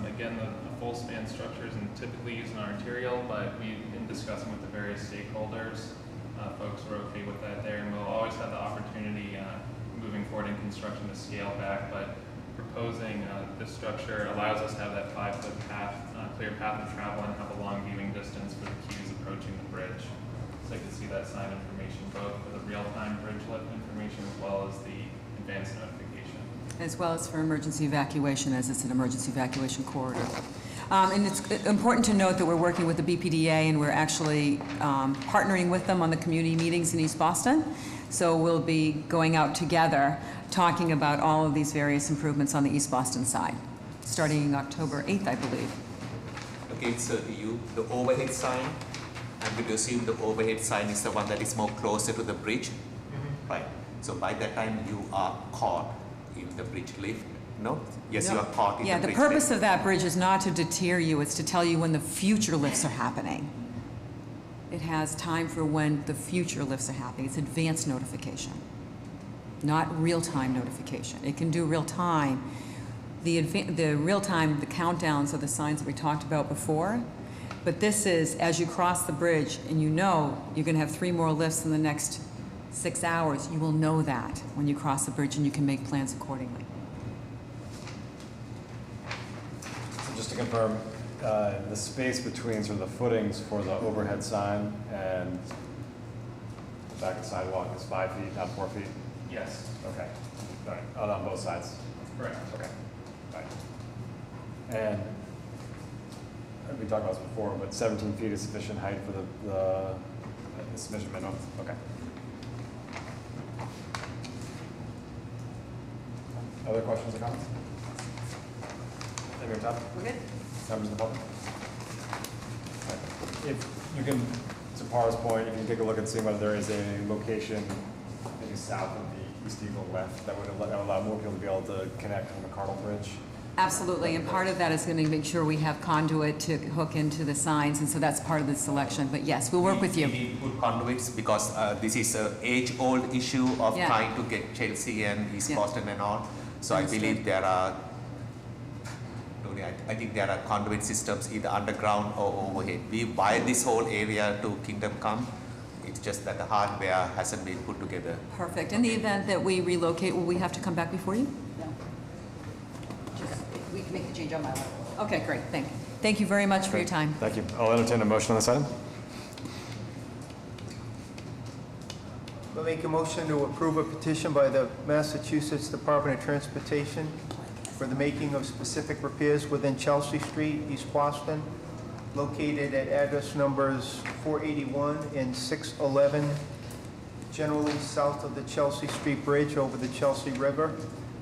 Again, the full span structure isn't typically used in arterial, but in discussing with the various stakeholders, folks are okay with that there, and we'll always have the opportunity moving forward in construction to scale back, but proposing this structure allows us to have that 5-foot path, clear path of travel, and have a long viewing distance for the queues approaching the bridge. So you can see that sign information both for the real-time bridge lift information as well as the advanced notification. As well as for emergency evacuation, as it's an emergency evacuation corridor. And it's important to note that we're working with the BPDA, and we're actually partnering with them on the community meetings in East Boston. So we'll be going out together, talking about all of these various improvements on the East Boston side, starting October 8th, I believe. Okay, so the overhead sign, I'm going to assume the overhead sign is the one that is more closer to the bridge, right? So by that time you are caught in the bridge lift. No? Yes, No. you are caught in Yeah, the the bridge purpose lift. of that bridge is not to deter you, it's to tell you when the future lifts are happening. It has time for when the future lifts are happening. It's advanced notification, not real-time notification. It can do real-time. The real-time, the countdowns are the signs that we talked about before, but this is as you cross the bridge and you know you're going to have 3 more lifts in the next 6 hours, you will know that when you cross the bridge, and you can make plans accordingly. So just to confirm, the space between sort of the footings for the overhead sign and the back of the sidewalk is 5 feet, not 4 feet? Yes. Okay. All right. On both sides? Correct. Okay. Right. And we talked about this before, but 17 feet is sufficient height for the sufficient minimum? Okay. Other questions or comments? Anyone, Tom? We're good? Members of the public? If you can, to Para's point, if you can take a look and see whether there is a location maybe south of the East Eagle left that would allow more people to be able to connect from McCardle Bridge. Absolutely, and part of that is going to make sure we have conduit to hook into the signs, and so that's part of the selection. But yes, we'll work with you. We need good conduits because this is an age-old issue of Yeah. trying to get Chelsea and East Yeah. Boston and all. So I believe there are, I think there are conduit systems either underground or overhead. We buy this whole area to Kingdom Come. It's just that the hardware hasn't been put together. Perfect. In the event that we relocate, will we have to come back before you? No. Just, we can make the change on my level. Okay, great, thank you. Thank you very much for your time. Thank you. I'll entertain a motion on this item. We'll make a motion to approve a petition by the Massachusetts Department of Transportation for the making of specific repairs within Chelsea Street, East Boston, located at address numbers 481 and 611, generally south of the Chelsea Street Bridge over the Chelsea River,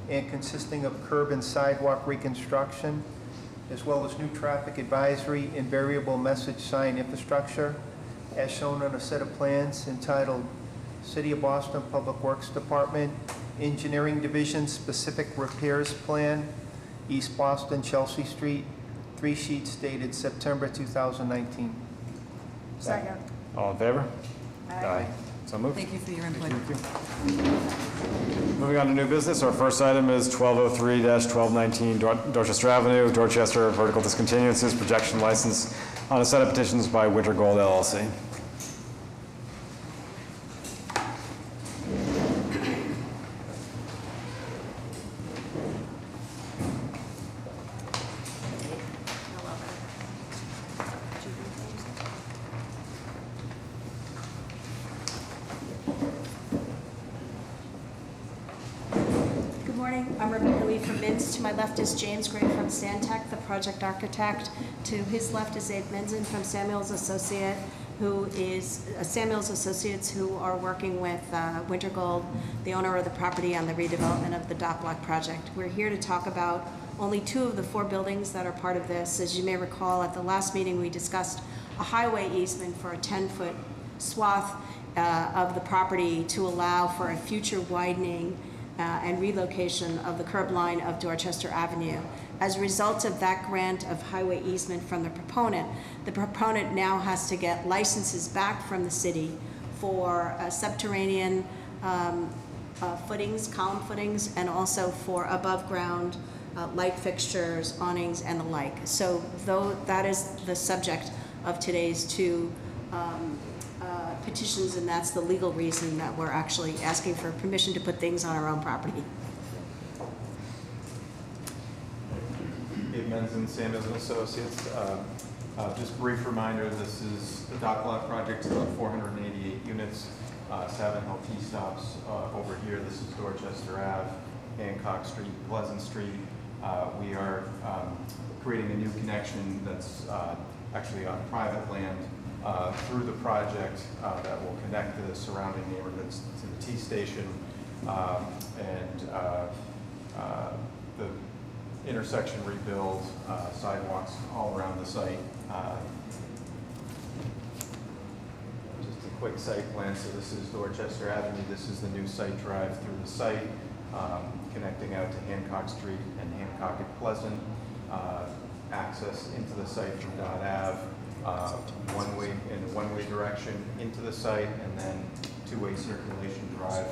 and consisting of curb and sidewalk reconstruction, as well as new traffic advisory and variable message sign infrastructure, as shown on a set of plans entitled City of Boston Public Works Department, Engineering Division Specific Repairs Plan, East Boston, Chelsea Street, 3 sheets dated September 2019. Second. All in favor? Aye. So moved. Thank you for your input. Moving on to new business, our first item is 1203-1219 Dorchester Avenue, Dorchester vertical discontinuances, projection license on a set of petitions by Winter Gold LLC. Good morning, I'm Rebecca Lee from Mintz. To my left is James Gray from Stantec, the project architect. To his left is Abe Menzen from Samuels Associates, who are working with Winter Gold, the owner of the property, on the redevelopment of the Dot Block project. We're here to talk about only 2 of the 4 buildings that are part of this. As you may recall, at the last meeting, we discussed a highway easement for a 10-foot swath of the property to allow for a future widening and relocation of the curb line of Dorchester Avenue. As a result of that grant of highway easement from the proponent now has to get licenses back from the city for subterranean footings, column footings, and also for above-ground light fixtures, awnings, and the like. So though that is the subject of today's 2 petitions, and that's the legal reason that we're actually asking for permission to put things on our own property. Abe Menzen, Samuels and Associates. Just brief reminder, this is the Dot Block project, about 488 units, Savin Hill T-stops over here. This is Dorchester Ave, Hancock Street, Pleasant Street. We are creating a new connection that's actually on private land through the project that will connect the surrounding neighborhoods to the T-station and the intersection rebuild, sidewalks all around the site. Just a quick site plan. So this is Dorchester Avenue. This is the new site drive through the site, connecting out to Hancock Street and Hancock and Pleasant. Access into the site from Dot Ave. One-way direction into the site, and then 2-way circulation drive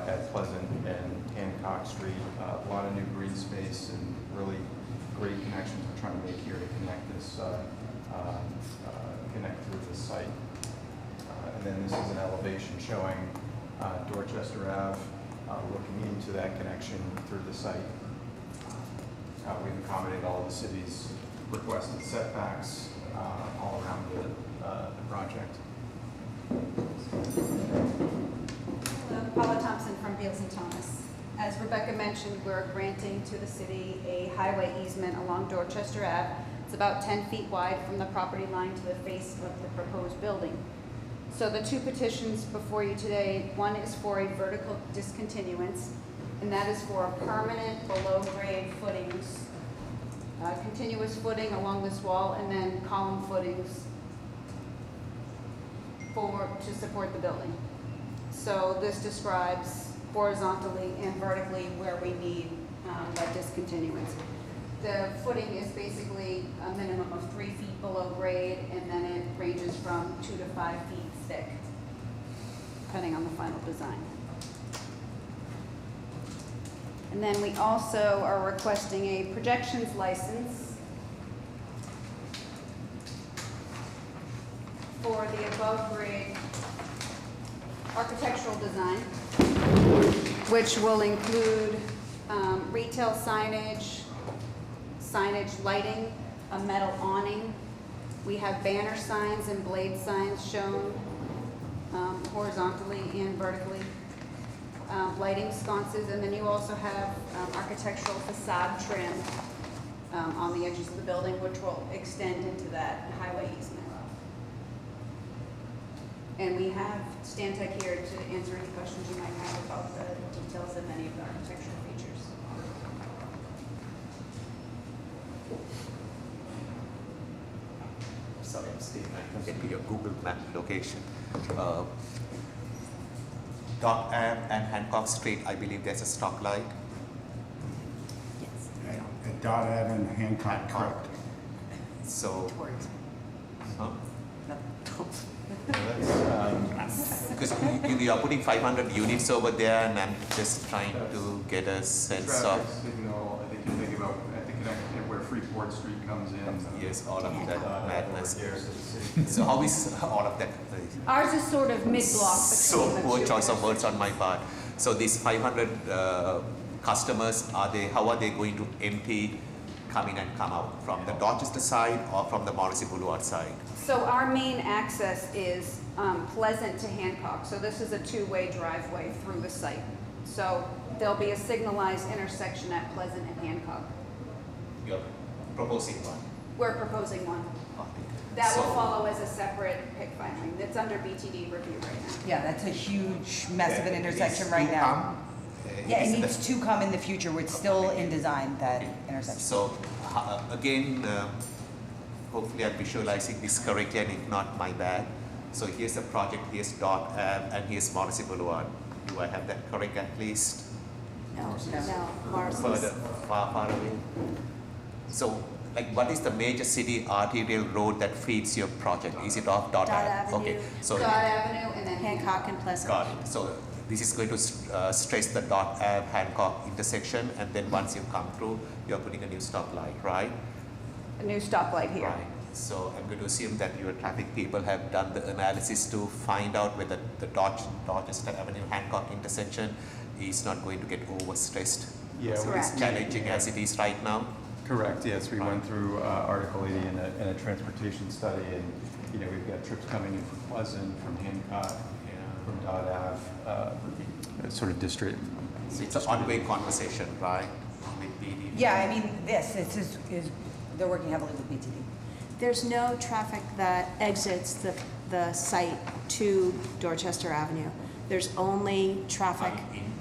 at Pleasant and Hancock Street. A lot of new green space and really great connections we're trying to make here to connect this, connect through this site. And then this is an elevation showing Dorchester Ave, looking into that connection through the site. We've accommodated all the city's requested setbacks all around the project. Hello, Paula Thompson from Beals and Thomas. As Rebecca mentioned, we're granting to the city a highway easement along Dorchester Ave. It's about 10 feet wide from the property line to the face of the proposed building. So the 2 petitions before you today, one is for a vertical discontinuance, and that is for permanent below-grade footings, continuous footing along this wall, and then column footings to support the building. So this describes horizontally and vertically where we need that discontinuance. The footing is basically a minimum of 3 feet below grade, and then it ranges from 2 to 5 feet thick, depending on the final design. And then we also are requesting a projections license for the above grade architectural design, which will include retail signage, lighting, a metal awning. We have banner signs and blade signs shown horizontally and vertically, lighting sconces, and then you also have architectural facade trim on the edges of the building, which will extend into that highway easement. And we have Stantec here to answer any questions you might have about the details of any of the architectural features. Sorry, I'm Steve. I can get to your Google Map location. Dot Ave and Hancock Street, I believe there's a stop light. At Dot Ave and Hancock, correct. So, huh? Because you are putting 500 units over there, and I'm just trying to get a sense of. Traffic signal, I think you're thinking about, at the connection where Freeport Street comes in. Yes, all of that madness. So how is all of that? Ours is sort of mid-block. So poor choice of words on my part. So these 500 customers, how are they going to empty, come in and come out? From the Dorchester side or from the Morrissey Boulevard side? So our main access is Pleasant to Hancock. So this is a two-way driveway through the site. So there'll be a signalized intersection at Pleasant and Hancock. You're proposing one? We're proposing one. That will follow as a separate PIC filing. It's under BTD review right now. Yeah, that's a huge mess of an intersection right now. Yeah, it needs to come in the future. It's still in design, that intersection. So again, hopefully I'm visualizing this correctly, and if not, my bad. So here's the project, here's Dot Ave, and here's Morrissey Boulevard. Do I have that correct at least? No, Morrissey's. Further, far away. So, like, what is the major city arterial road that feeds your project? Is it off Dot Ave? Avenue, Okay, so Dot Avenue, and then Hancock and Pleasant. got it. So this is going to stress the Dot Ave Hancock intersection, and then once you come through, you're putting a new stoplight, right? A new stoplight here. Right. So I'm going to assume that your traffic people have done the analysis to find out whether the Dorchester Avenue Hancock intersection is not going to get overstressed. Yeah, so it's challenging as it is right now. Correct, yes, we went through Article 80 in a transportation study, and we've got trips coming in from Pleasant, from Hancock, from Dot Ave, sort of district. So it's an ongoing conversation, right? With BD. Yeah, I mean, they're working heavily with BTD. There's no traffic that exits the site to Dorchester Avenue. There's only traffic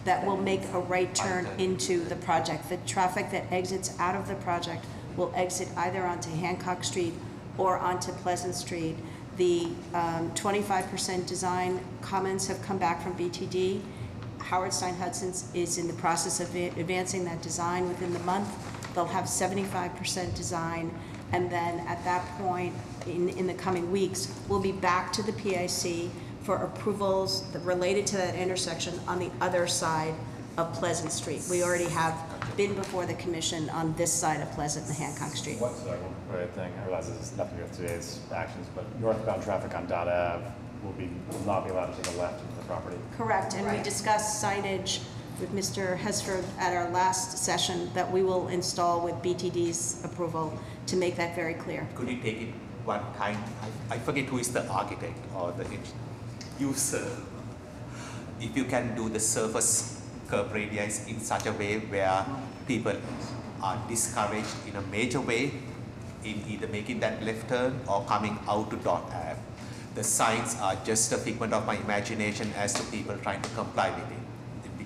that will make a right turn into the project. The traffic that exits out of the project will exit either onto Hancock Street or onto Pleasant Street. The 25% design comments have come back from BTD. Howard Stein Hudson is in the process of advancing that design within the month. They'll have 75% design, and then at that point, in the coming weeks, we'll be back to the PIC for approvals related to that intersection on the other side of Pleasant Street. We already have been before the commission on this side of Pleasant and Hancock Street. One thing, I realize this is nothing to do with today's actions, but northbound traffic on Dot Ave will not be allowed to take a left into the property. Correct, and we discussed signage with Mr. Hesford at our last session that we will install with BTD's approval to make that very clear. Could you take it one time? I forget who is the architect or the user. If you can do the surface curb radius in such a way where people are discouraged in a major way in either making that left turn or coming out to Dot Ave. The signs are just a figment of my imagination as to people trying to comply with it.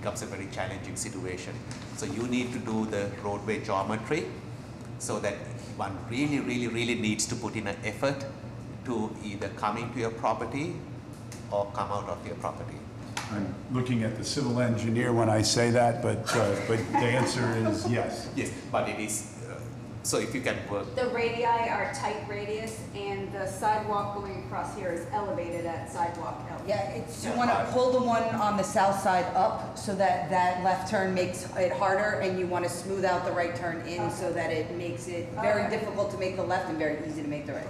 becomes a very challenging situation. So you need to do the roadway geometry so that one really needs to put in an effort to either come into your property or come out of your property. I'm looking at the civil engineer when I say that, but the answer is yes. Yes, but it is, so if you can work. The radii are tight radius, and the sidewalk going across here is elevated at sidewalk elevation. Yeah, it's, you want to pull the one on the south side up so that that left turn makes it harder, and you want to smooth out the right turn in so that it makes it very difficult to make the left and very easy to make the right.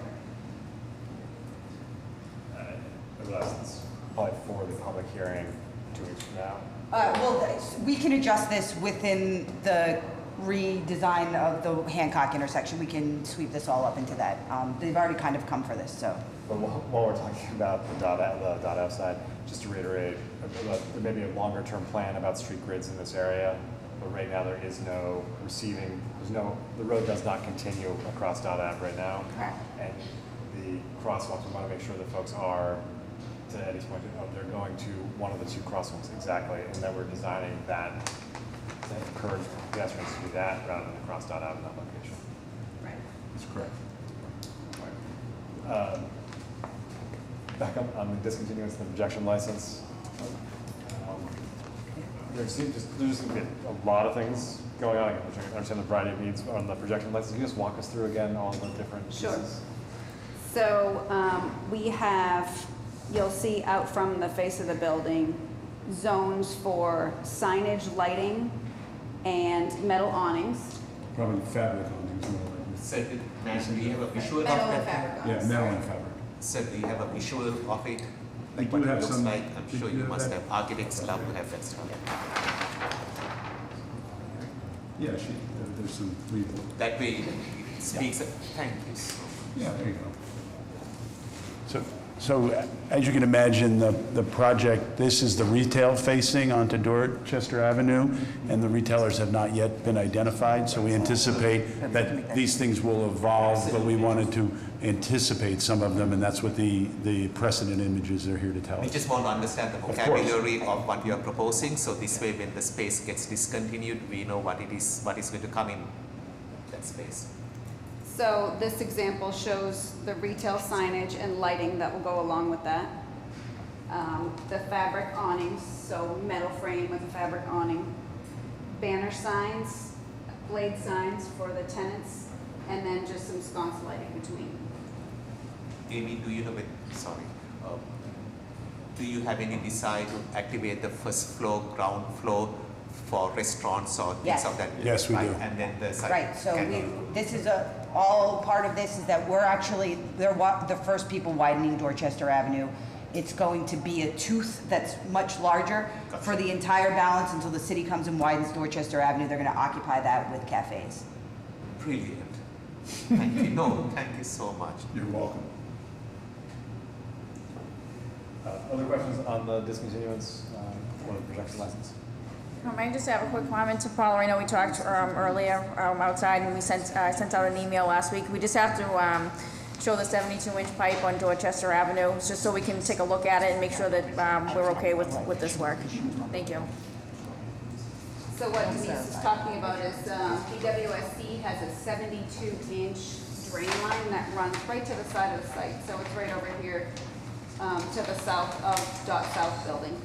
It's probably for the public hearing 2 weeks from now. Well, we can adjust this within the redesign of the Hancock intersection. We can sweep this all up into that. They've already kind of come for this, so. But while we're talking about the dot F side, just to reiterate, there may be a longer term plan about street grids in this area, but right now there is no the road does not continue across dot F right now. Correct. And the crosswalks, we want to make sure that folks are, to Eddie's point, they're going to one of the 2 crosswalks exactly, and that we're designing that to encourage pedestrians to do that rather than across dot F in that location. Right. That's correct. Back up on the discontinuance of the projection license. There seems to be a lot of things going on. I understand the variety of needs on the projection license. Can you just walk us through again all the different pieces? Sure. So we have, you'll see out from the face of the building, zones for signage, lighting, and metal awnings. Probably fabric awnings more likely. So, do you have a visual Metal of and it? fabric Yeah, awnings. metal and fabric. So do you have a visual of it? We Like do what it have looks some- like? I'm we sure do you have must that. have. Architects love to have that stuff. Yeah, there's some legal. That way it speaks, thank you so much. Yeah, there you go. So as you can imagine, the project, this is the retail facing onto Dorchester Avenue, and the retailers have not yet been identified, so we anticipate that these things will evolve, but we wanted to anticipate some of them, and that's what the precedent images are here to tell We us. just want to understand the course. vocabulary of what you are proposing, so this way when the space gets discontinued, we know what it is, what is going to come in that space. So this example shows the retail signage and lighting that will go along with that. The fabric awnings, so metal frame with a fabric awning. Banner signs, blade signs for the tenants, and then just some sconce lighting between. Amy, do you know do you have any desire to activate the first floor, ground floor for restaurants or things Yes. of that? Yes, we Right, do. And then the side. Right, so this is all part of this is that we're actually, they're the first people widening Dorchester Avenue. It's going to be a tooth that's much larger for the entire balance until the city comes and widens Dorchester Avenue. They're going to occupy that with cafes. Brilliant. Thank you. No, thank you so much. You're welcome. Other questions on the discontinuance or the projection license? I just have a quick comment to Paula. I know we talked earlier outside, and we sent out an email last week. We just have to show the 72-inch pipe on Dorchester Avenue, just so we can take a look at it and make sure that we're okay with this work. Thank you. So what Denise is talking about is PWSC has a 72-inch drain line that runs right to the side of the site. So it's right over here to the south of Dot South building.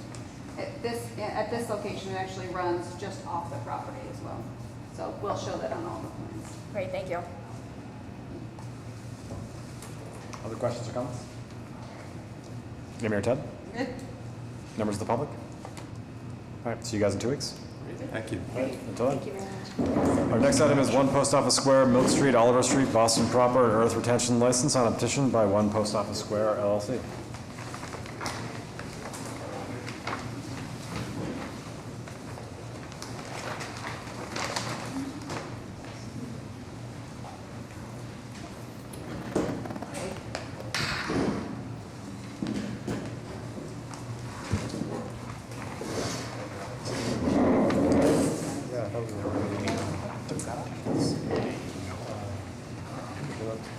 At this location, it actually runs just off the property as well. So we'll show that on all the plans. Great, thank you. Other questions or comments? Amy or Ted? Good. Members of the public? All right, see you guys in 2 weeks. Thank you. All right, until then. Our next item is 1 Post Office Square, Milk Street, Oliver Street, Boston proper, an earth retention license on a petition by 1 Post Office Square LLC.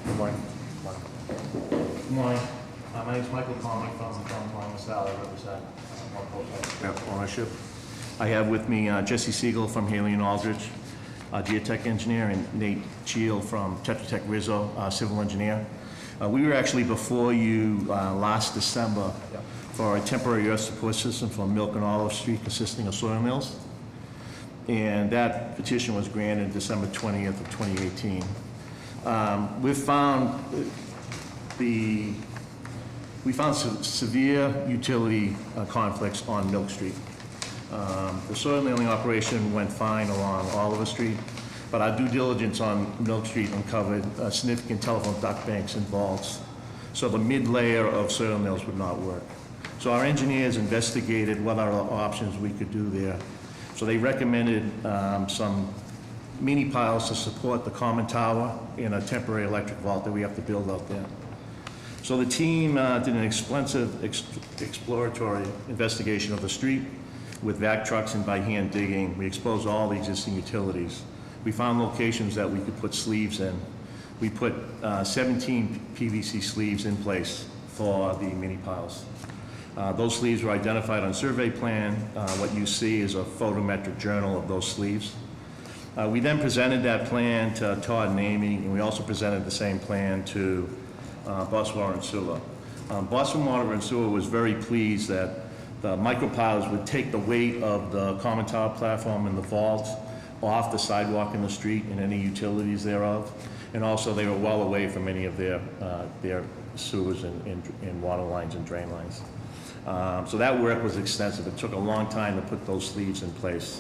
Good morning. Good morning. My name is Michael Conley from Long Valley, represent Ownership? I have with me Jesse Siegel from Haley and Aldrich, geotech engineer, and Nate Cheel from Tetra Tech Rizzo, civil engineer. We were actually before you last December for a temporary earth support system for Milk and Olive Street consisting of soil mills. And that petition was granted December 20th of 2018. We found severe utility conflicts on Milk Street. The soil milling operation went fine along Oliver Street, but our due diligence on Milk Street uncovered significant telephone duct banks and vaults, so the mid-layer of soil mills would not work. So our engineers investigated what other options we could do there. So they recommended some mini piles to support the common tower and a temporary electric vault that we have to build out there. So the team did an extensive exploratory investigation of the street with vac trucks and by hand digging. We exposed all the existing utilities. We found locations that we could put sleeves in. We put 17 PVC sleeves in place for the mini piles. Those sleeves were identified on survey plan. What you see is a photometric journal of those sleeves. We then presented that plan to Todd and Amy, and we also presented the same plan to Boston Water and Sewer. Boston Water and Sewer was very pleased that the micropiles would take the weight of the common tower platform and the vault off the sidewalk in the street and any utilities thereof. And also they were well away from any of their sewers and water lines and drain lines. So that work was extensive. It took a long time to put those sleeves in place.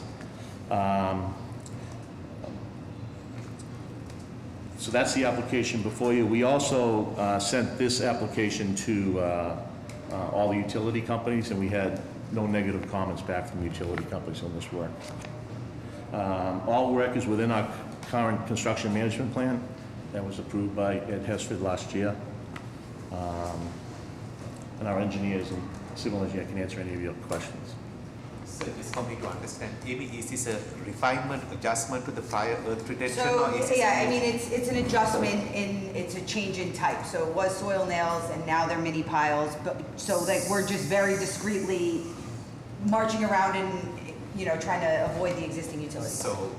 So that's the application before you. We also sent this application to all the utility companies, and we had no negative comments back from utility companies on this work. All work is within our current construction management plan that was approved by Ed Hesford last year. And our engineers and civil engineer can answer any of your questions. So just for me to understand, Amy, is this a refinement, adjustment to the prior earth retention? So, or is this yeah, I mean, it's an adjustment it's a change in type. So it was soil nails and now they're mini piles, but, so like, we're just very discreetly marching around and, you know, trying to avoid the existing utilities. So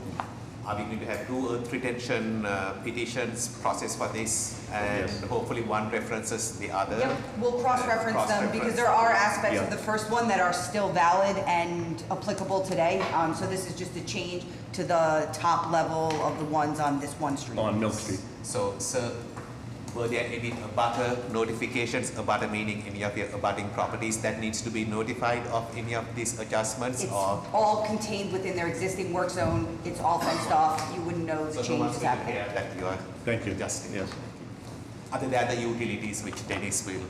are we going to have two earth retention petitions processed for this, and hopefully one references the other? Yep, we'll cross-reference them because there are aspects of the first one that are still valid and applicable today. So this is just a change to the top level of the ones on this one street. On Milk Street. So, sir, were there any abutter notifications, abutter meaning any of your abutting properties that needs to be notified of any of these adjustments? It's or all contained within their existing work zone. It's all fenced off. You wouldn't know the change is happening. that you are adjusting? Yes. Other than the utilities which Dennis will.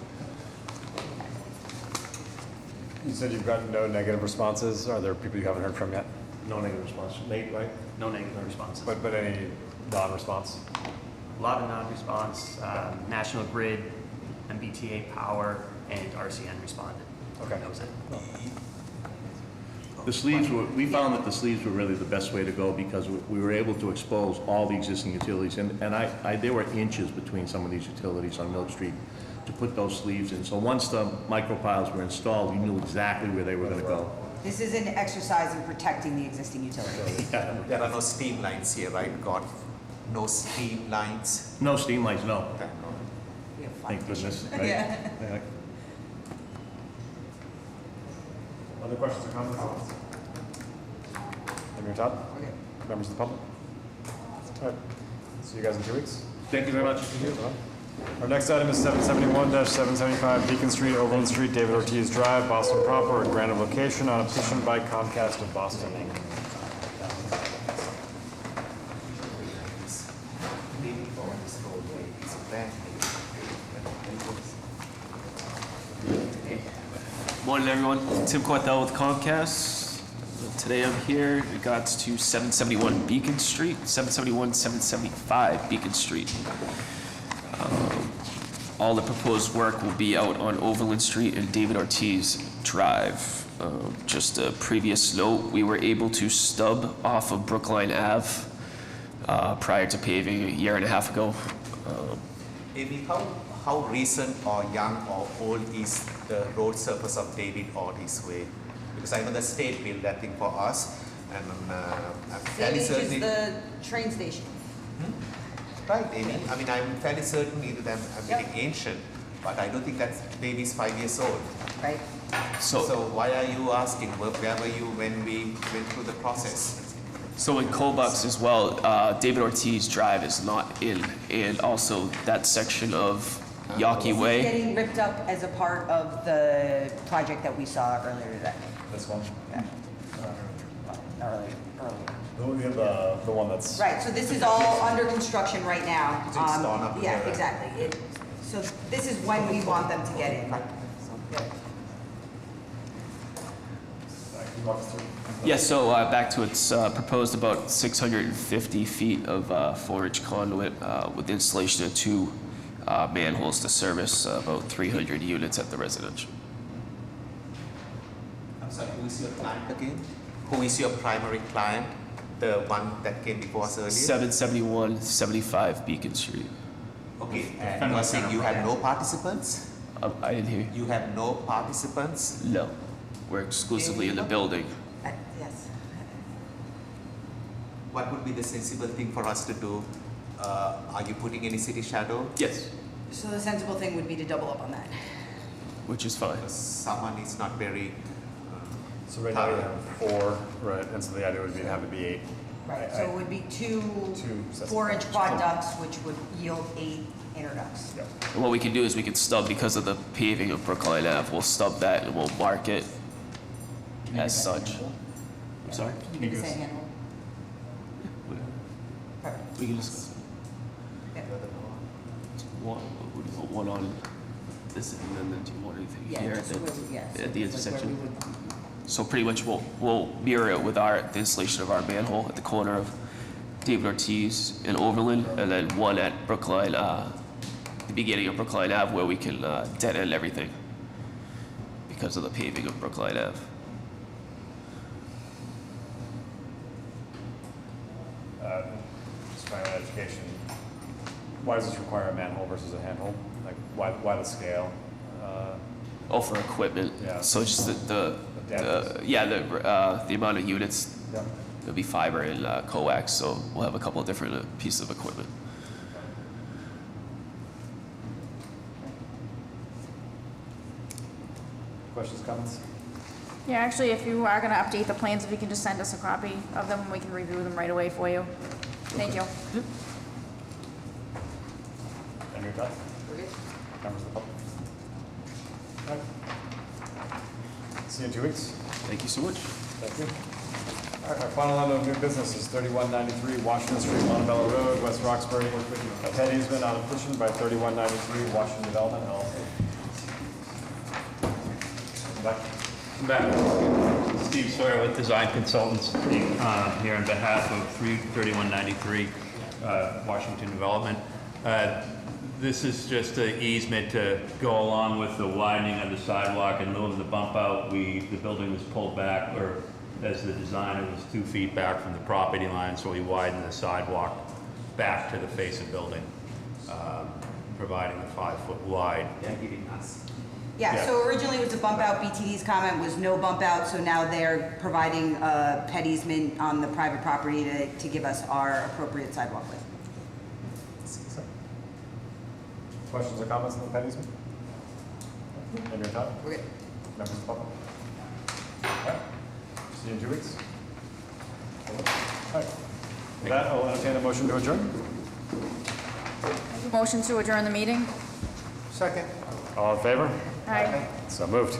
You said you've gotten no negative responses. Are there people you haven't heard from yet? No negative response. Nate, right? No negative responses. But any non-response? A lot of non-response. National Grid, MBTA Power, and RCN responded. Okay. That was it. The sleeves were, we found that the sleeves were really the best way to go because we were able to expose all the existing utilities. And there were inches between some of these utilities on Milk Street to put those sleeves in. So once the micropiles were installed, you knew exactly where they were going to go. This is an exercise in protecting the existing utilities. There are no steam lines here, right? God, no steam lines. No steam lines, no. Okay, no. We have fun Thank goodness, fishing. right? Yeah. Yeah. Other questions or comments? Amy or Todd? Members of the public? All right. See you guys in 2 weeks. Thank you very much. Our next item is 771-775 Beacon Street, Overland Street, David Ortiz Drive, Boston proper, a granted location on a petition by Comcast of Boston, Inc. Morning, everyone. Tim Corthell with Comcast. Today I'm here in regards to 771 Beacon Street, 775 Beacon Street. All the proposed work will be out on Overland Street and David Ortiz Drive. Just a previous note, we were able to stub off of Brookline Ave prior to paving a year and a half ago. Amy, how recent or young or old is the road surface of David Ortiz Way? Because I know the state built that thing for us, and I'm fairly Amy certain. is the train station. Right, Amy. I mean, I'm fairly certain either them are getting ancient, but I don't think that baby is 5 years old. Right. So why are you asking? Where were you when we went through the process? So in Cobucks as well, David Ortiz Drive is not in, and also that section of Yawkey It's Way. getting ripped up as a part of the project that we saw earlier today. This one? Yeah. Earlier. We have the one that's. Right, so this is all under construction right now. It's torn up Yeah, here. exactly. So this is when we want them to get in. Yeah, so back to its proposed about 650 feet of 4-inch conduit with installation of 2 manholes to service about 300 units at the residential. I'm sorry, who is your client again? Who is your primary client? The one that came before us earlier? 771, 75 Beacon Street. Okay, and you are saying you have no participants? I didn't hear you. You have no participants? No, we're exclusively in the building. Yes. What would be the sensible thing for us to do? Are you putting any city shadow? Yes. So the sensible thing would be to double up on that. Which is fine. Someone is not very. So right now we have 4, right, and so the idea would be to have it be 8. Right, so it would be two sets of 4-inch quad ducts, which would yield 8 inner ducts. And what we can do is we can stub, because of the paving of Brookline Ave, we'll stub that and we'll mark it as such. I'm sorry? Can you give us a handle? We can discuss. One on this, and then do you want anything Yeah, here just where we- yeah, so at the it's like where we intersection? So pretty much we'll mirror it with the installation of our manhole at the corner of David Ortiz and Overland, and then one at Brookline, the beginning of Brookline Ave, where we can dead end everything because of the paving of Brookline Ave. Just my own education, why does this require a manhole versus a handhole? Like, why the scale? Oh, for equipment. Yeah. So just the amount of units. Yeah. It'll be fiber and coax, so we'll have a couple of different pieces of equipment. Questions, comments? Yeah, actually, if you are gonna update the plans, if you can just send us a copy of them, we can review them right away for you. Thank you. And your thoughts? Members of the public? All right. See you in 2 weeks. Thank you so much. Thank you. All right, our final item of new business is 3193 Washington Street, Montebello Road, West Roxbury. A pet easement on a petition by 3193 Washington Development LLC. Back. Steve Sawyer with Design Consultants, here on behalf of 3193 Washington Development. This is just an easement to go along with the widening of the sidewalk and move the bump out. The building was pulled back, or as the designer was 2 feet back from the property line, so we widened the sidewalk back to the face of building, providing a 5-foot wide. Yeah, so originally it was a bump out. BTD's comment was no bump out, so now they're providing a pet easement on the private property to give us our appropriate sidewalk width. Questions or comments on the pet easement? And your thought? We're good. Members of the public? All right. See you in 2 weeks. All right. With that, I'll entertain a motion to adjourn. Motion to adjourn the meeting? Second. All in favor? Aye. So moved.